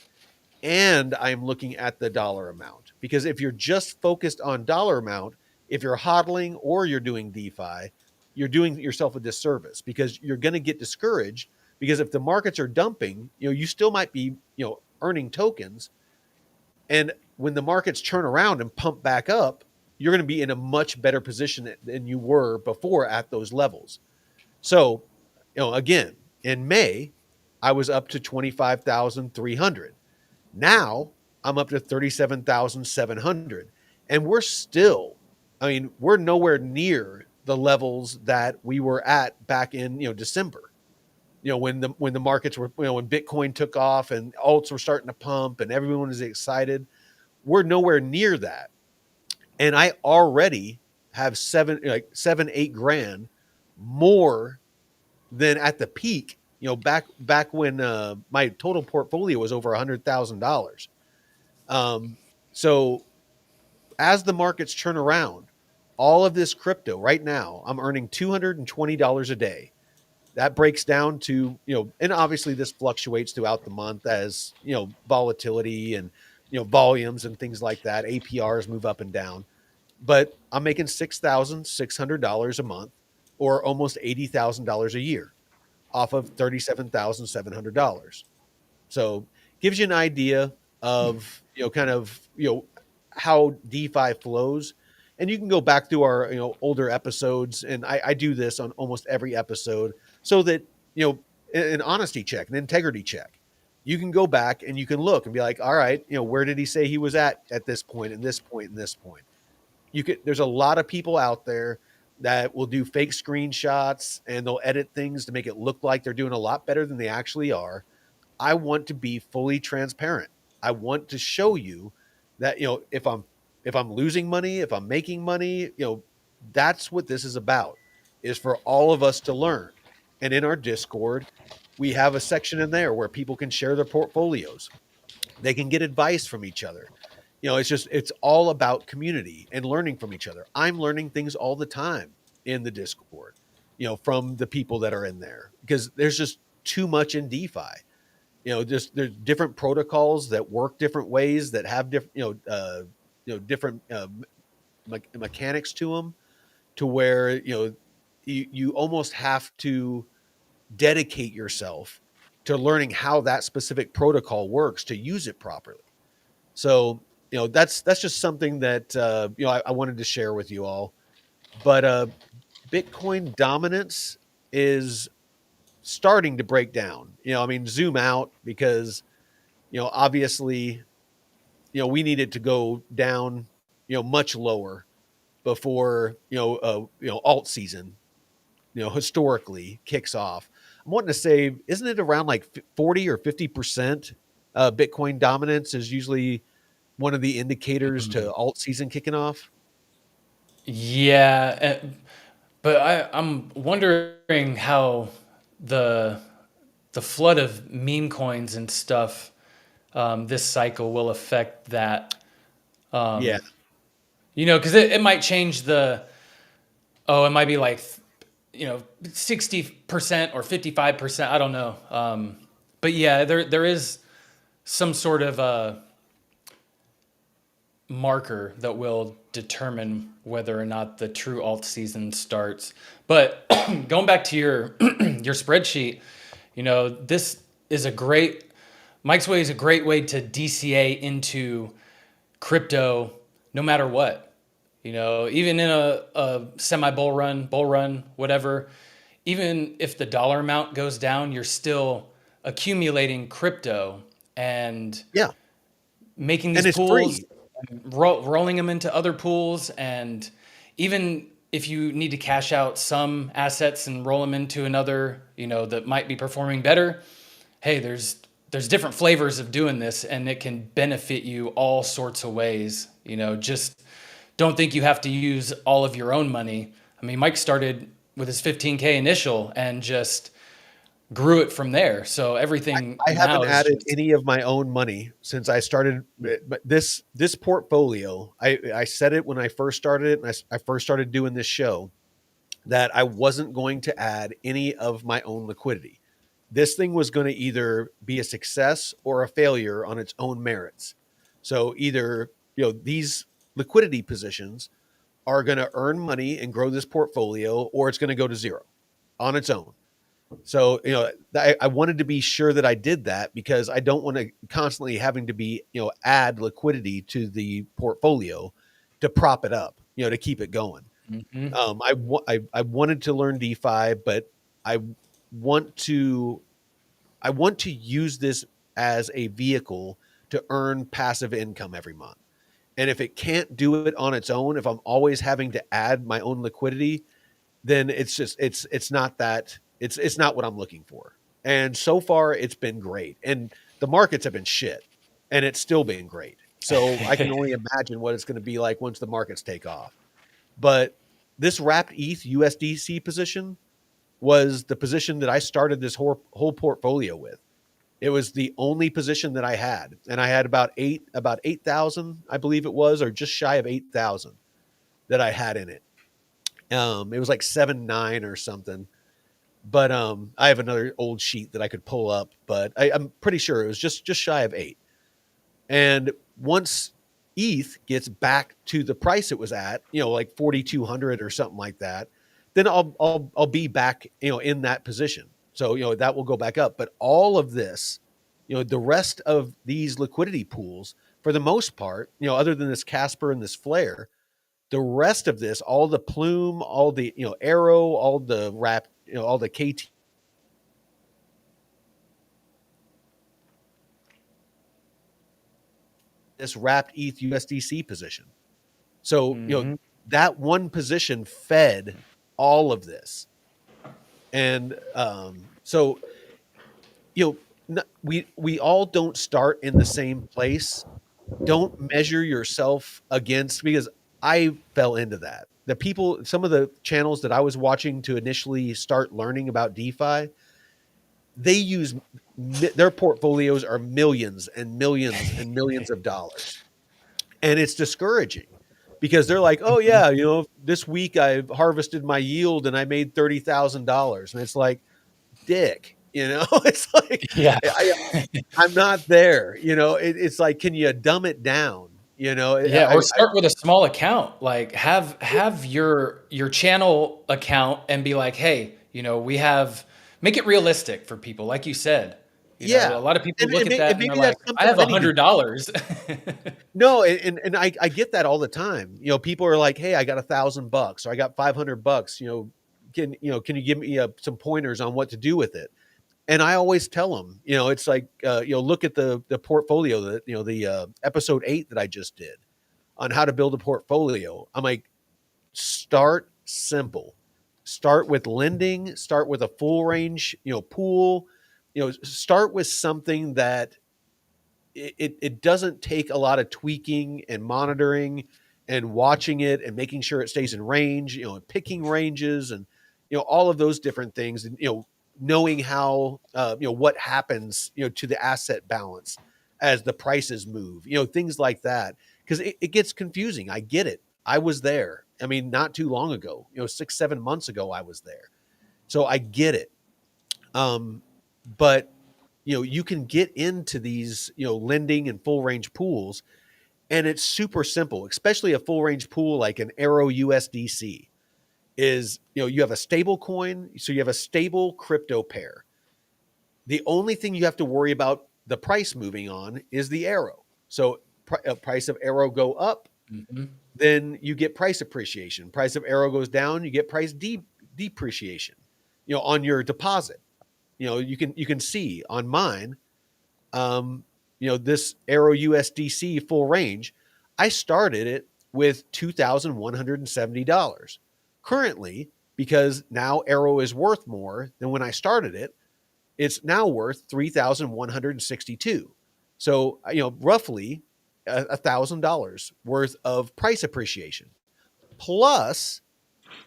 and I'm looking at the dollar amount. Because if you're just focused on dollar amount, if you're hodling or you're doing DeFi, you're doing yourself a disservice because you're going to get discouraged because if the markets are dumping, you still might be, earning tokens. And when the markets turn around and pump back up, you're going to be in a much better position than you were before at those levels. So, again, in May, I was up to 25,300. Now I'm up to 37,700. And we're nowhere near the levels that we were at back in, December. When the markets were, when Bitcoin took off and alts were starting to pump and everyone was excited. We're nowhere near that. And I already have 8 grand more than at the peak, back when my total portfolio was over $100,000. So as the markets turn around, all of this crypto right now, I'm earning $220 a day. That breaks down to, and obviously this fluctuates throughout the month as, volatility and, volumes and things like that. APRs move up and down, but I'm making $6,600 a month or almost $80,000 a year off of $37,700. So gives you an idea of, how DeFi flows. And you can go back through our, older episodes. And I do this on almost every episode so that, an honesty check, an integrity check. You can go back and you can look and be like, all right, where did he say he was at this point and this point and this point? There's a lot of people out there that will do fake screenshots and they'll edit things to make it look like they're doing a lot better than they actually are. I want to be fully transparent. I want to show you that, if I'm losing money, if I'm making money, that's what this is about, is for all of us to learn. And in our Discord, we have a section in there where people can share their portfolios. They can get advice from each other. It's all about community and learning from each other. I'm learning things all the time in the Discord, from the people that are in there because there's just too much in DeFi. Just there's different protocols that work different ways that have different, different mechanics to them, to where you almost have to dedicate yourself to learning how that specific protocol works to use it properly. So, that's just something that I wanted to share with you all. But Bitcoin dominance is starting to break down. I mean, zoom out because obviously we needed to go down much lower before alt season historically kicks off. I'm wanting to say, isn't it around like 40 or 50% Bitcoin dominance is usually one of the indicators to alt season kicking off? Yeah, but I'm wondering how the the flood of meme coins and stuff this cycle will affect that. Yeah. Because it might change it might be like 60% or 55%. I don't know. But yeah, there is some sort of marker that will determine whether or not the true alt season starts. But going back to your your spreadsheet, this is a great Mike's Way is a great way to DCA into crypto no matter what. Even in a semi bull run, whatever, even if the dollar amount goes down, you're still accumulating crypto and Yeah. making And these it's pools, free. rolling them into other pools. And even if you need to cash out some assets and roll them into another, that might be performing better, hey, there's different flavors of doing this, and it can benefit you all sorts of ways. Just don't think you have to use all of your own money. I mean, Mike started with his 15K initial and just grew it from there. So everything I now haven't is added just any of my own money since I started. But this portfolio, I said it when I first started it, and I first started doing this show, that I wasn't going to add any of my own liquidity. This thing was going to either be a success or a failure on its own merits. So either these liquidity positions are going to earn money and grow this portfolio, or it's going to go to zero on its own. So, I wanted to be sure that I did that because I don't want to constantly having to be, add liquidity to the portfolio to prop it up, to keep it going. Mhm. I wanted to learn DeFi, but I want to, I want to use this as a vehicle to earn passive income every month. And if it can't do it on its own, if I'm always having to add my own liquidity, then it's not that it's not what I'm looking for. And so far it's been great. And the markets have been shit and it's still been great. So I can only imagine what it's going to be like once the markets take off. But this wrapped ETH USDC position was the position that I started this whole portfolio with. It was the only position that I had, and I had about 8,000, I believe it was, or just shy of 8,000 that I had in it. It was like 7.9 or something. But I have another old sheet that I could pull up, but I'm pretty sure it was just shy of 8. And once ETH gets back to the price it was at, like 4,200 or something like that, then I'll be back, in that position. So that will go back up. But all of this, the rest of these liquidity pools, for the most part, other than this Casper and this Flare, the rest of this, all the Plume, all the Arrow, all the Wrap, all the KT, this wrapped ETH USDC position. So that one position fed all of this, and so we all don't start in the same place. Don't measure yourself against, because I fell into that. Some of the channels that I was watching to initially start learning about DeFi, they use their portfolios are millions and millions and millions of dollars. And it's discouraging because they're like, oh yeah, this week I harvested my yield and I made $30,000. And it's like, dick, it's like, yeah. I'm not there. It's like, can you dumb it down? Yeah, or start with a small account. Like have your channel account and be like, hey, make it realistic for people. Like you said, Yeah. A lot of people And, look and, at may- that and and they're maybe like, that's I something have many do. $100. No, and I get that all the time. People are like, "Hey, I got $1,000 or I got $500. Can you give me some pointers on what to do with it?" And I always tell them, it's like, look at the portfolio that the episode 8 that I just did on how to build a portfolio. I'm like, start simple, start with lending, start with a full range, pool, start with something that it doesn't take a lot of tweaking and monitoring and watching it and making sure it stays in range, and picking ranges and, all of those different things. And, knowing how, what happens, to the asset balance as the prices move, things like that. Cause it gets confusing. I get it. I was there. I mean, not too long ago, 6, 7 months ago, I was there. So I get it. But you can get into these, lending and full range pools, and it's super simple, especially a full range pool like an Arrow USDC is, you have a stable coin. So you have a stable crypto pair. The only thing you have to worry about the price moving on is the Arrow. So price of Arrow go up, Mhm. then you get price appreciation. Price of Arrow goes down, you get price depreciation, on your deposit. You can see on mine, this Arrow USDC full range, I started it with $2,170. Currently, because now Arrow is worth more than when I started it, it's now worth $3,162. So, roughly $1,000 worth of price appreciation. Plus,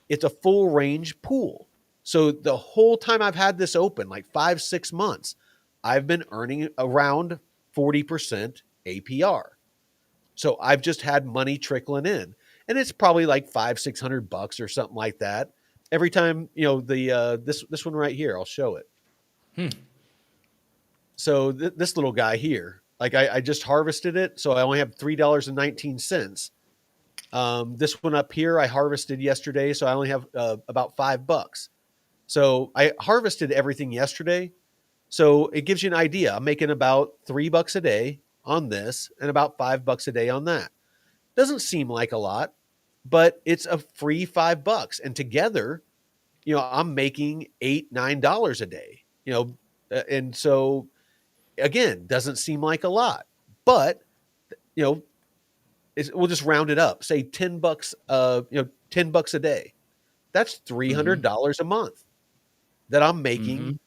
it's a full range pool. So the whole time I've had this open, like 5, 6 months, I've been earning around 40% APR. So I've just had money trickling in, and it's probably like 500, $600 or something like that every time. This one right here, I'll show it. So this little guy here, like I just harvested it, so I only have $3.19. This one up here, I harvested yesterday, so I only have about $5. So I harvested everything yesterday. So it gives you an idea. I'm making about $3 a day on this and about $5 a day on that. Doesn't seem like a lot, but it's a free $5. And together, I'm making $8, $9 a day, and so again, doesn't seem like a lot, but you know, we'll just round it up, say $10, $10 a day. That's Mhm. $300 a month that I'm making Mhm.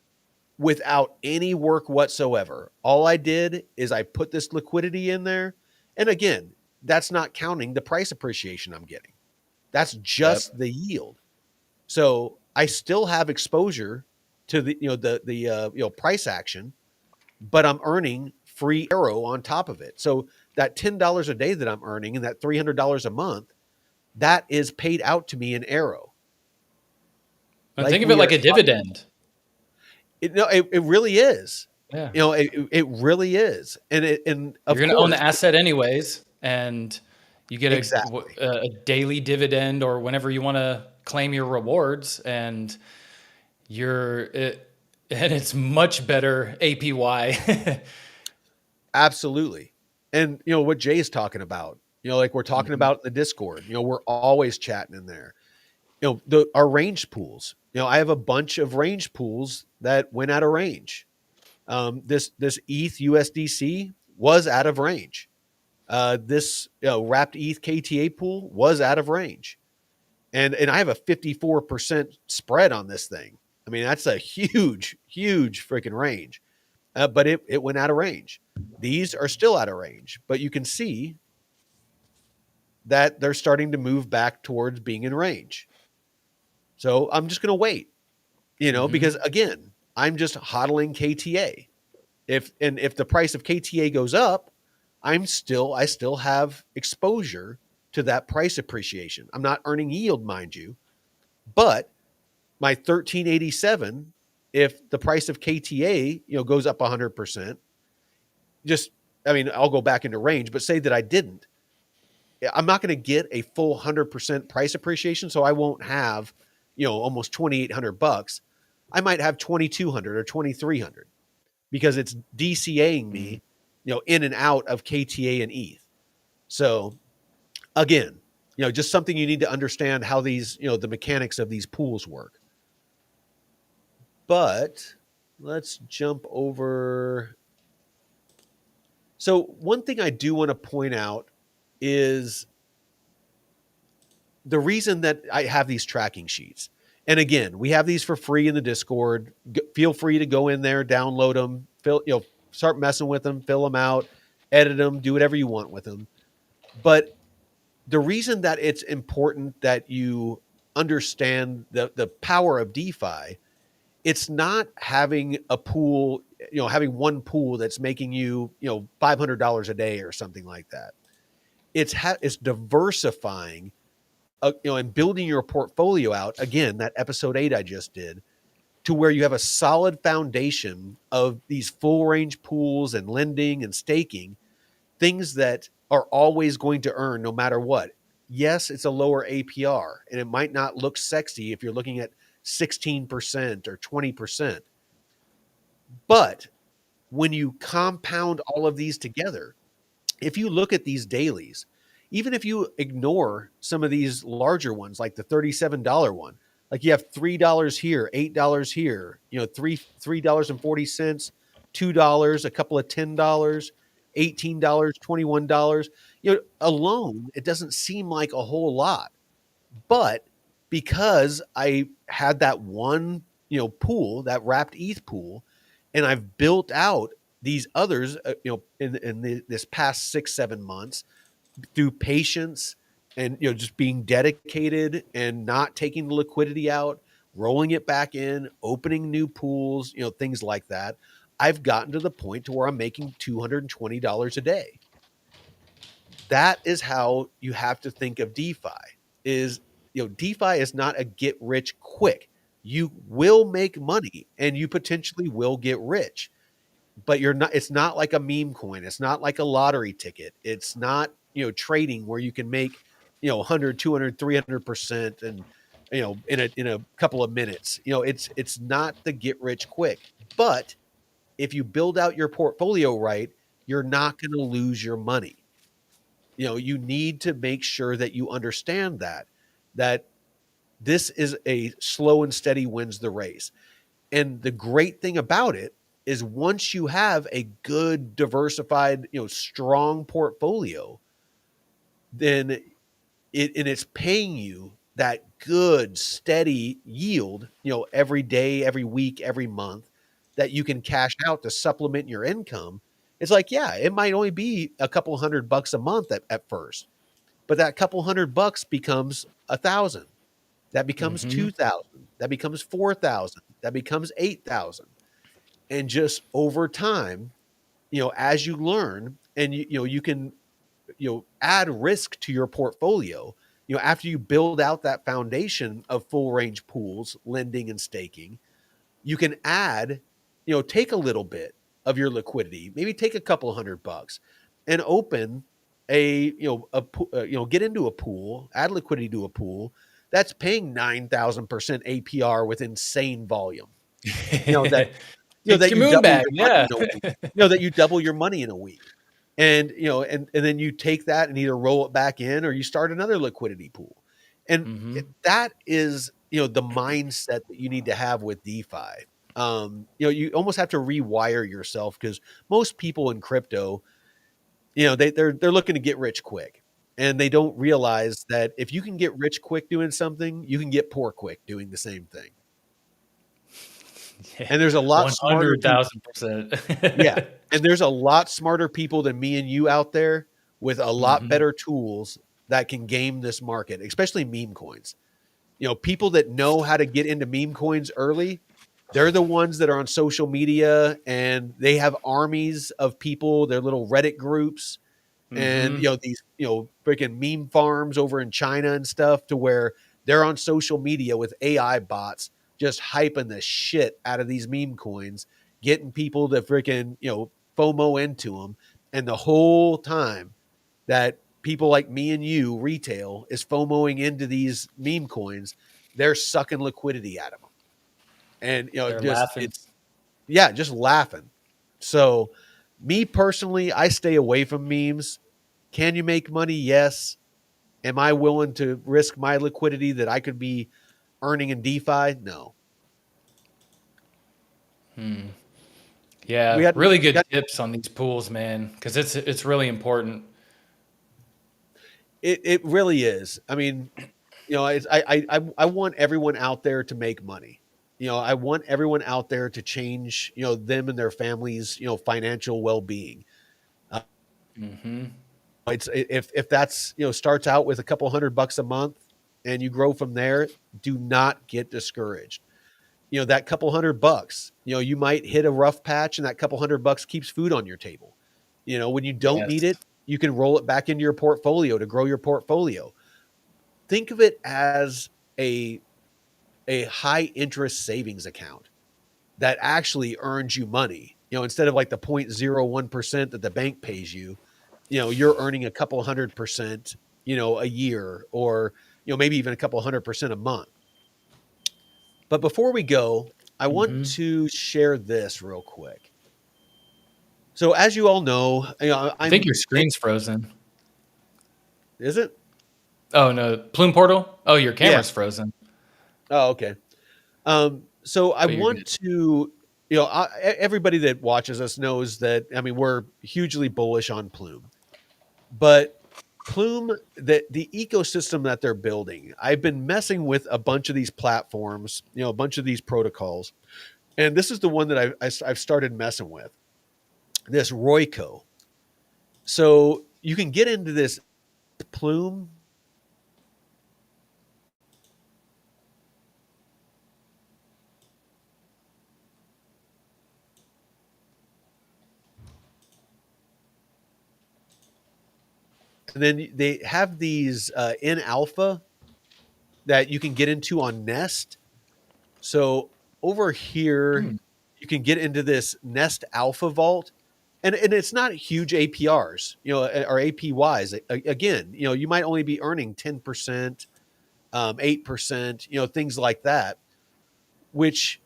without any work whatsoever. All I did is I put this liquidity in there. And again, that's not counting the price appreciation I'm getting. That's Yep. just the yield. So I still have exposure to the price action, but I'm earning free Arrow on top of it. So that $10 a day that I'm earning and that $300 a month, that is paid out to me in Arrow. And Like think of it we are like a dividend. it really is. Yeah. It really is. And You're of going to own course, the asset anyways, and you get exactly. a daily dividend or whenever you want to claim your rewards, and and it's much better APY. Absolutely. And what Jay's talking about, like we're talking Mhm. about in the Discord, we're always chatting in there. Our range pools. I have a bunch of range pools that went out of range. This ETH USDC was out of range. This wrapped ETH KTA pool was out of range, and I have a 54% spread on this thing. I mean, that's a huge freaking range. But it went out of range. These are still out of range, but you can see that they're starting to move back towards being in range. So I'm just going to wait, Mhm. because again, I'm just hodling KTA. If the price of KTA goes up, I still have exposure to that price appreciation. I'm not earning yield, mind you, but my 1387, if the price of KTA, goes up 100%, just I mean, I'll go back into range, but say that I didn't. I'm not going to get a full 100% price appreciation, so I won't have, almost $2,800. I might have 2,200 or 2,300. because it's DCAing me, in and out of KTA and ETH. So again, just something you need to understand how these, the mechanics of these pools work. But let's jump over. So one thing I do want to point out is the reason that I have these tracking sheets. And again, we have these for free in the Discord. Feel free to go in there, download them, start messing with them, fill them out, edit them, do whatever you want with them. But the reason that it's important that you understand the power of DeFi, it's not having a pool, having one pool that's making you, $500 a day or something like that. It's diversifying, and building your portfolio out. Again, that episode 8 I just did, to where you have a solid foundation of these full range pools and lending and staking, things that are always going to earn no matter what. Yes, it's a lower APR, and it might not look sexy if you're looking at 16% or 20%. But when you compound all of these together, if you look at these dailies, even if you ignore some of these larger ones, like the $37 one, like you have $3 here, $8 here, $3.40, $2, a couple of $10, $18, $21, alone, it doesn't seem like a whole lot. But because I had that one, pool, that wrapped ETH pool, and I've built out these others, in this past 6-7 months, through patience and, just being dedicated and not taking the liquidity out, rolling it back in, opening new pools, things like that, I've gotten to the point to where I'm making $220 a day. That is how you have to think of DeFi. Is, DeFi is not a get rich quick. You will make money and you potentially will get rich, but it's not like a meme coin. It's not like a lottery ticket. It's not, trading where you can make, 100, 200, 300% and, in a couple of minutes. It's not the get rich quick. But if you build out your portfolio right, you're not going to lose your money. You need to make sure that you understand that this is a slow and steady wins the race. And the great thing about it is once you have a good, diversified, strong portfolio, then it's paying you that good, steady yield, every day, every week, every month, that you can cash out to supplement your income. It's like, yeah, it might only be a couple $100 a month at first, but that couple $100 becomes 1,000. That becomes 2,000. That becomes 4,000. That becomes 8,000. And just over time, as you learn and you can, add risk to your portfolio, after you build out that foundation of full range pools, lending and staking, you can add, take a little bit of your liquidity, maybe take a couple $100 and open get into a pool, add liquidity to a pool that's paying 9,000% APR with insane volume. That It's your moon bag, yeah. That you double your money in a week. And and then you take that and either roll it back in or you start another liquidity pool. And that is, the mindset that you need to have with DeFi. You almost have to rewire yourself, because most people in crypto, they're looking to get rich quick. And they don't realize that if you can get rich quick doing something, you can get poor quick doing the same thing. Yeah, and there's a lot smarter 100,000%. Yeah. And there's a lot smarter people than me and you out there with a lot better tools that can game this market, especially meme coins. People that know how to get into meme coins early, they're the ones that are on social media and they have armies of people, their little Reddit groups, and these freaking meme farms over in China and stuff, to where they're on social media with AI bots just hyping the shit out of these meme coins, getting people to freaking FOMO into them. And the whole time that people like me and you, retail, is FOMOing into these meme coins, they're sucking liquidity out of them. And They're laughing. just laughing. So, me personally, I stay away from memes. Can you make money? Yes. Am I willing to risk my liquidity that I could be earning in DeFi? No. Yeah, We had really good got tips on these pools, man, because it's really important. it really is. I mean, I want everyone out there to make money. I want everyone out there to change, them and their families, financial well-being. Uh, it's if that's, starts out with a couple $100 a month and you grow from there, do not get discouraged. That couple $100, you might hit a rough patch and that couple $100 keeps food on your table. When you don't need Yes. it, you can roll it back into your portfolio to grow your portfolio. Think of it as a high interest savings account that actually earns you money. Instead of like the 0.01% that the bank pays you, you're earning a couple 100%, a year, or, maybe even a couple 100% a month. But before we go, I want to share this real quick. So as you all know, I think your screen's frozen. is it? Oh no, Plume Portal. Oh, your Yeah. camera's frozen, Oh, okay. So I but you're want good. to, everybody that watches us knows that, I mean, we're hugely bullish on Plume, but Plume, the ecosystem that they're building, I've been messing with a bunch of these platforms, a bunch of these protocols, and this is the one that I've started messing with, this Royco. So you can get into this Plume. And then they have these in alpha that you can get into on Nest. So over here, you can get into this Nest Alpha Vault, and it's not huge APRs, or APYs. Again, you might only be earning 10%, 8%, things like that, which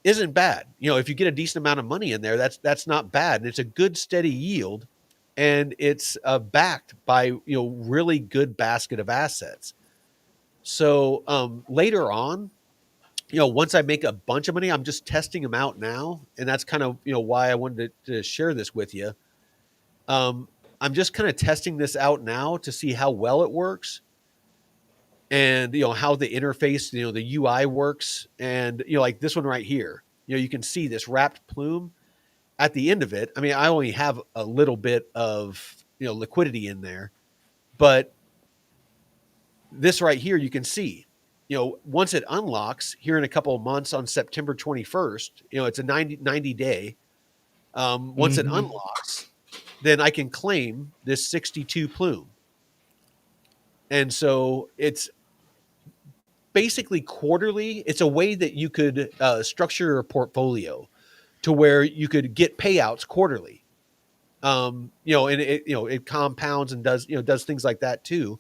isn't bad. If you get a decent amount of money in there, that's not bad, and it's a good steady yield, and it's backed by really good basket of assets. So later on, once I make a bunch of money, I'm just testing them out now, and that's kind of why I wanted to share this with you. Um, I'm just kind of testing this out now to see how well it works, and how the interface, the UI works, and like this one right here, you can see this wrapped plume at the end of it. I mean, I only have a little bit of liquidity in there, but this right here, you can see, once it unlocks here in a couple of months on September 21st, it's a 90 day. Once it unlocks, then I can claim this 62 plume. And so it's basically quarterly. It's a way that you could structure your portfolio to where you could get payouts quarterly. And it compounds and does things like that too.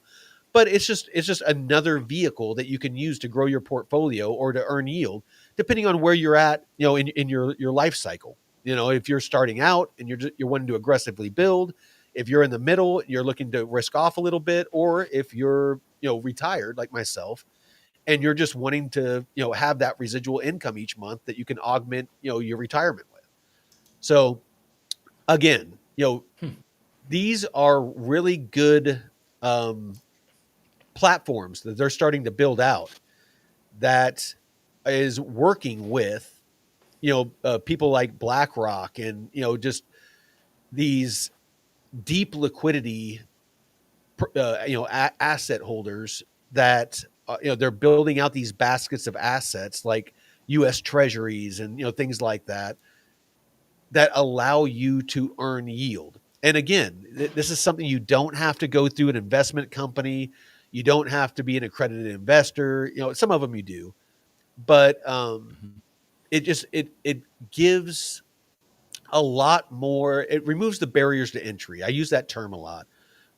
But it's just another vehicle that you can use to grow your portfolio or to earn yield, depending on where you're at, in your life cycle. If you're starting out and you're wanting to aggressively build, if you're in the middle, you're looking to risk off a little bit, or if you're retired like myself and you're just wanting to have that residual income each month that you can augment your retirement with. So again, these are really good platforms that they're starting to build out that is working with people like BlackRock and just these deep liquidity asset holders that they're building out these baskets of assets like US treasuries and things like that that allow you to earn yield. And again, this is something you don't have to go through an investment company. You don't have to be an accredited investor. Some of them you do, but it gives a lot more. It removes the barriers to entry. I use that term a lot,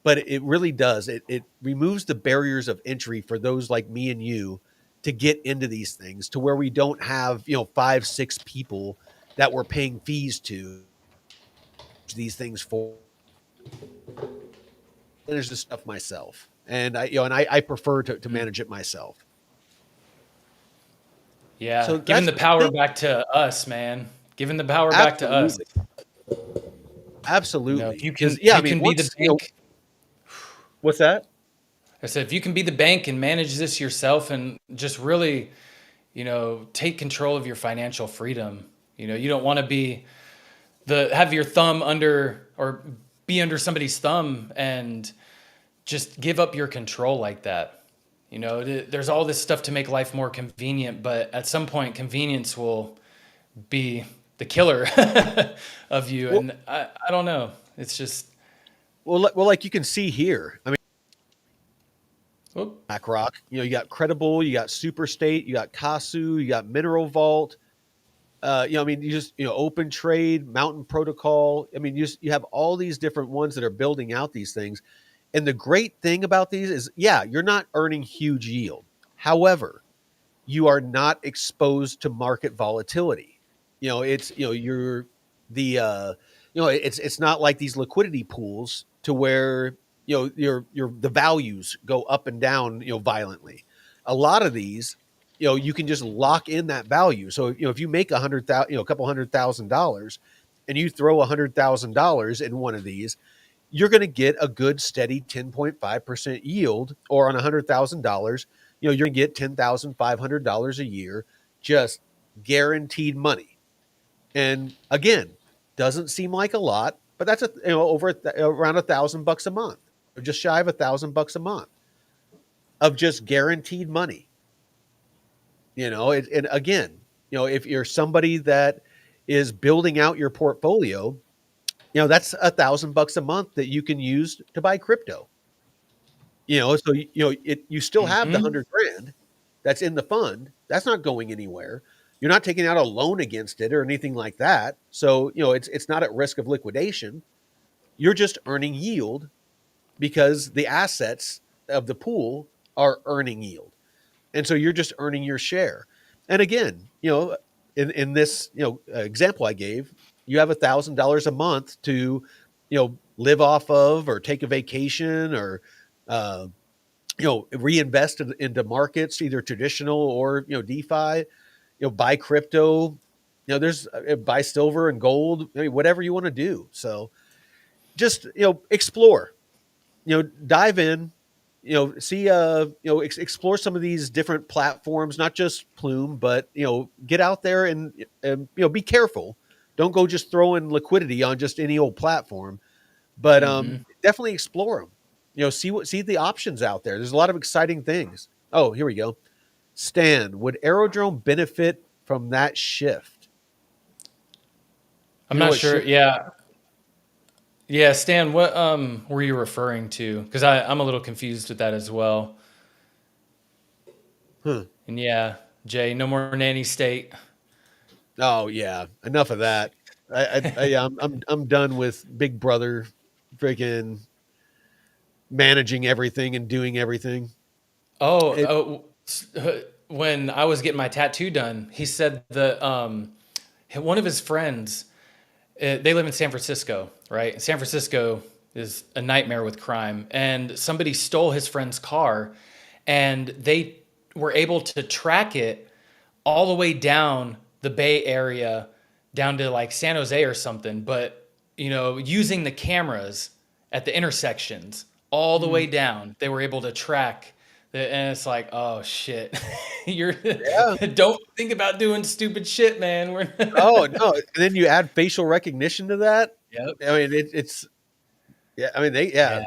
but it really does. It removes the barriers of entry for those like me and you to get into these things, to where we don't have 5, 6 people that we're paying fees to these things for manage the stuff myself. And I prefer to manage it myself. Yeah, So giving that's, the power back to us, man. Giving the power back to us. absolutely, absolutely. If you Because can, if I you mean, can be the once bank. what's that? I said, if you can be the bank and manage this yourself, and just really, take control of your financial freedom. You don't want to be have your thumb under, or be under somebody's thumb and just give up your control like that. There's all this stuff to make life more convenient, but at some point, convenience will be the killer of you. Well, And I don't know. It's just, well, like you can see here. I mean, whoop. BlackRock. You got Credible, you got Superstate, you got Casu, you got Mineral Vault. I mean, you just Open Trade, Mountain Protocol. I mean, you have all these different ones that are building out these things. And the great thing about these is, yeah, you're not earning huge yield. However, you are not exposed to market volatility. It's you're the it's not like these liquidity pools to where your the values go up and down violently. A lot of these you can just lock in that value. So if you make a couple $100,000 and you throw $100,000 in one of these, you're going to get a good steady 10.5% yield, or on $100,000, you're going to get $10,500 a year, just guaranteed money. And again, doesn't seem like a lot, but that's around $1,000 a month, or just shy of $1,000 a month of just guaranteed money. And again, if you're somebody that is building out your portfolio, that's $1,000 a month that you can use to buy crypto. So you still have the Mhm. $100,000 that's in the fund. That's not going anywhere. You're not taking out a loan against it or anything like that. So it's not at risk of liquidation. You're just earning yield because the assets of the pool are earning yield, and so you're just earning your share. And again, in this example I gave, you have $1,000 a month to live off of, or take a vacation, or reinvest into markets, either traditional or DeFi. Buy crypto. There's buy silver and gold. I mean, whatever you want to do. So just explore. Dive in. See, explore some of these different platforms, not just Plume, but get out there and be careful. Don't go just throwing liquidity on just any old platform, but definitely explore them. See the options out there. There's a lot of exciting things. Oh, here we go. Stan, would Aerodrome benefit from that shift? I'm You know not what sure. shift? Yeah. Yeah, Stan, what were you referring to? Because I'm a little confused with that as well. Huh. And yeah, Jay, no more nanny state. Oh yeah, enough of that. Yeah, I'm done with Big Brother, freaking managing everything and doing everything. Oh, It, when I was getting my tattoo done, he said that one of his friends, they live in San Francisco, right? San Francisco is a nightmare with crime, and somebody stole his friend's car, and they were able to track it all the way down the Bay Area, down to like San Jose or something, but using the cameras at the intersections all the way down, they were able to track and it's like, oh shit, you're yeah. don't think about doing stupid shit, man. We're Oh no. And then you add facial recognition to that. Yep. I mean, it's yeah. I mean, Yeah.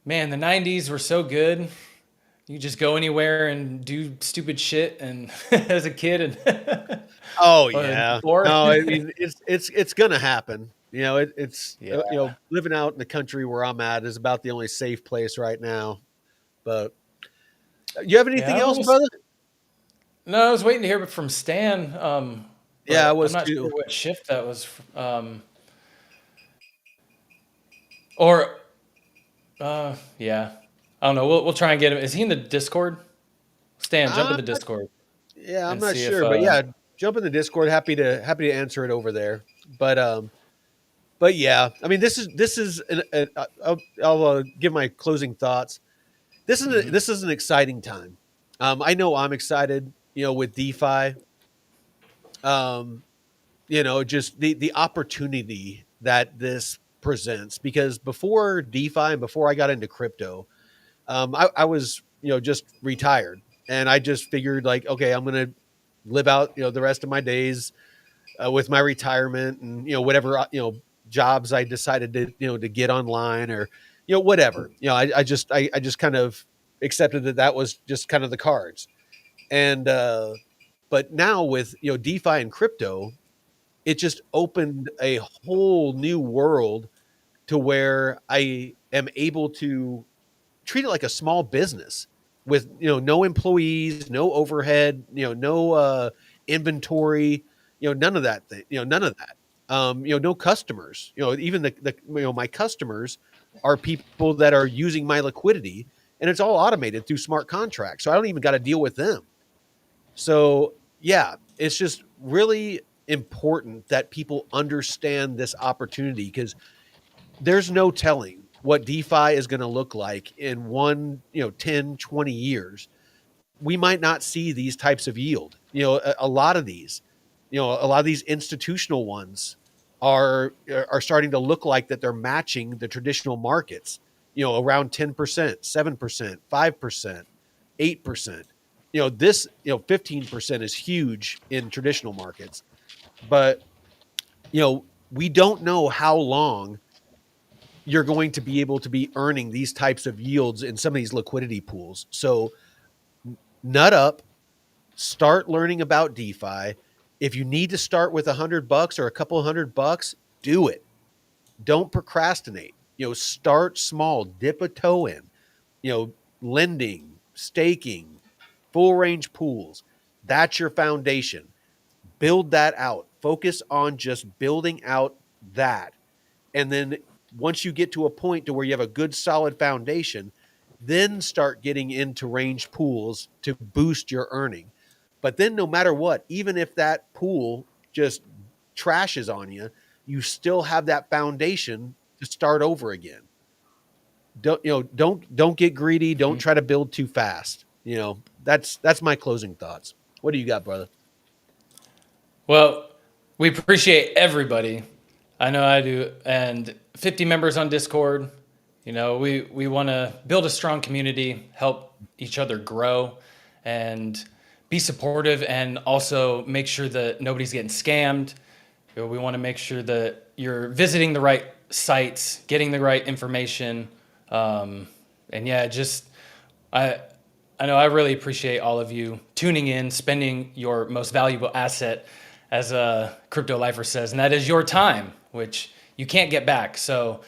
Man, the 90s were so good. You just go anywhere and do stupid shit, and as a kid, and Oh or yeah. before. No, I mean it's gonna happen. It's Yeah. living out in the country where I'm at is about the only safe place right now. But you have Yeah, anything else, brother? No, I was waiting to hear from Stan. Yeah, I But I'm was not too. sure what shift that was. Or yeah, I don't know. We'll try and get him. Is he in the Discord? Stan, jump in I'm the not, Discord yeah, I'm and not see if sure, but yeah, jump in the Discord. Happy to answer it over there. But but yeah, I mean, this is I'll give my closing thoughts. This is an exciting time. I know I'm excited, with DeFi. Um, just the opportunity that this presents, because before DeFi and before I got into crypto, I was, just retired, and I just figured like, okay, I'm going to live out, the rest of my days with my retirement, and, whatever, jobs I decided to, to get online, or, whatever, I just kind of accepted that that was just kind of the cards. And, but now with, DeFi and crypto, it just opened a whole new world to where I am able to treat it like a small business with, no employees, no overhead, no inventory, none of that thing, none of that. No customers, even the my customers are people that are using my liquidity, and it's all automated through smart contracts. So I don't even got to deal with them. So yeah, it's just really important that people understand this opportunity, because there's no telling what DeFi is going to look like in 10, 20 years. We might not see these types of yield. A lot of these, a lot of these institutional ones are starting to look like that they're matching the traditional markets, around 10%, 7%, 5%, 8%. This, 15% is huge in traditional markets. But, we don't know how long you're going to be able to be earning these types of yields in some of these liquidity pools. So nut up, start learning about DeFi. If you need to start with $100 or a couple of $100, do it. Don't procrastinate. Start small, dip a toe in, lending, staking, full range pools. That's your foundation. Build that out. Focus on just building out that. And then once you get to a point to where you have a good solid foundation, then start getting into range pools to boost your earning. But then no matter what, even if that pool just trashes on you, you still have that foundation to start over again. Don't get greedy. Don't try to build too fast. That's my closing thoughts. What do you got, brother? Well, we appreciate everybody. I know I do. And 50 members on Discord. We want to build a strong community, help each other grow, and be supportive, and also make sure that nobody's getting scammed. We want to make sure that you're visiting the right sites, getting the right information. And yeah, I know I really appreciate all of you tuning in, spending your most valuable asset, as a Crypto Lifer says, and that is your time, which you can't get back. So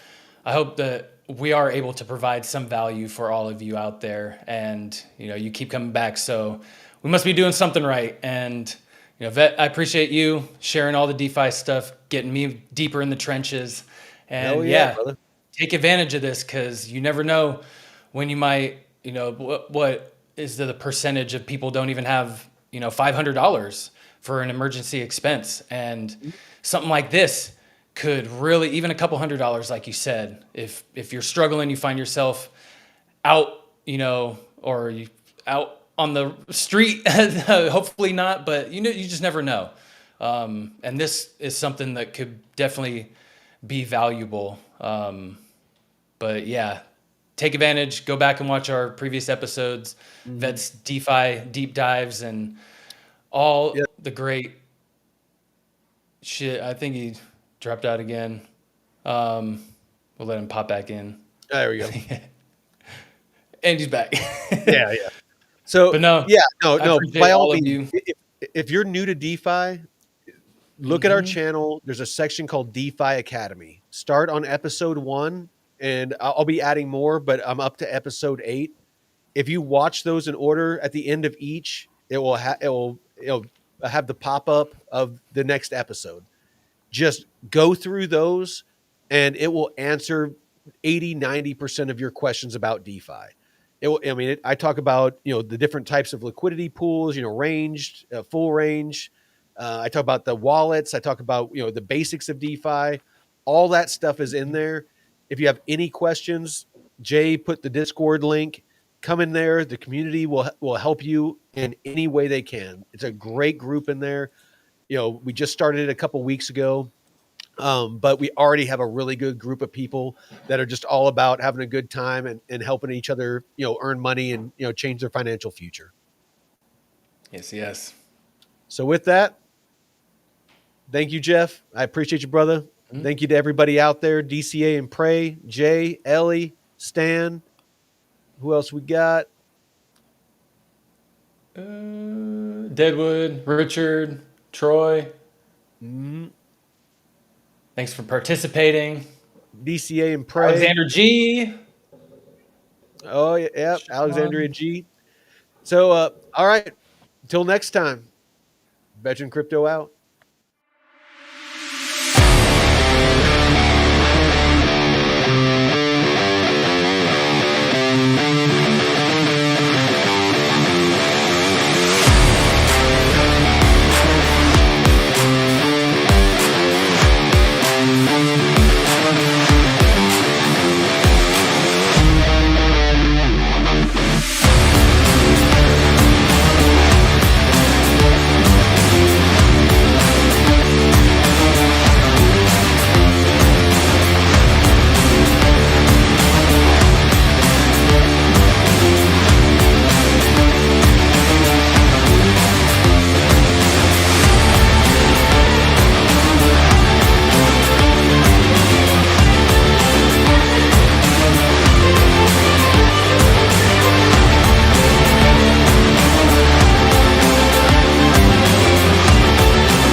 I hope that we are able to provide some value for all of you out there, and you keep coming back. So we must be doing something right. And Vet, I appreciate you sharing all the DeFi stuff, getting me deeper in the trenches. And brother. Take advantage of this, because you never know when you might, what is the percentage of people don't even have, $500 for an emergency expense. And something like this could really, even a couple $100, like you said, if you're struggling, you find yourself out, or you out on the street, hopefully not, but you just never know. And this is something that could definitely be valuable. But yeah, take advantage, go back and watch our previous episodes, Vet's DeFi deep dives, and all the great shit. I think he dropped out again. We'll let him pop back in. There we go. And he's back. Yeah. So, but no. By all means, if you're new to DeFi, look at our channel. There's a section called DeFi Academy. Start on episode 1, and I'll be adding more, but I'm up to episode 8. If you watch those in order, at the end of each, it will have the pop-up of the next episode. Just go through those, and it will answer 80-90% of your questions about DeFi. I talk about, the different types of liquidity pools, ranged, full range. I talk about the wallets. I talk about, the basics of DeFi. All that stuff is in there. If you have any questions, Jay put the Discord link. Come in there. The community will help you in any way they can. It's a great group in there. We just started it a couple weeks ago, but we already have a really good group of people that are just all about having a good time and helping each other, earn money and change their financial future. Yes. So with that, thank you, Jeff. I appreciate you, brother. Thank you to everybody out there, DCA and Pray, Jay, Ellie, Stan. Who else we got? Deadwood, Richard, Troy. Thanks for participating. DCA and Pray. Alexander G. Oh, yeah. Alexandria G. So, all right. Until next time, Veteran Crypto out.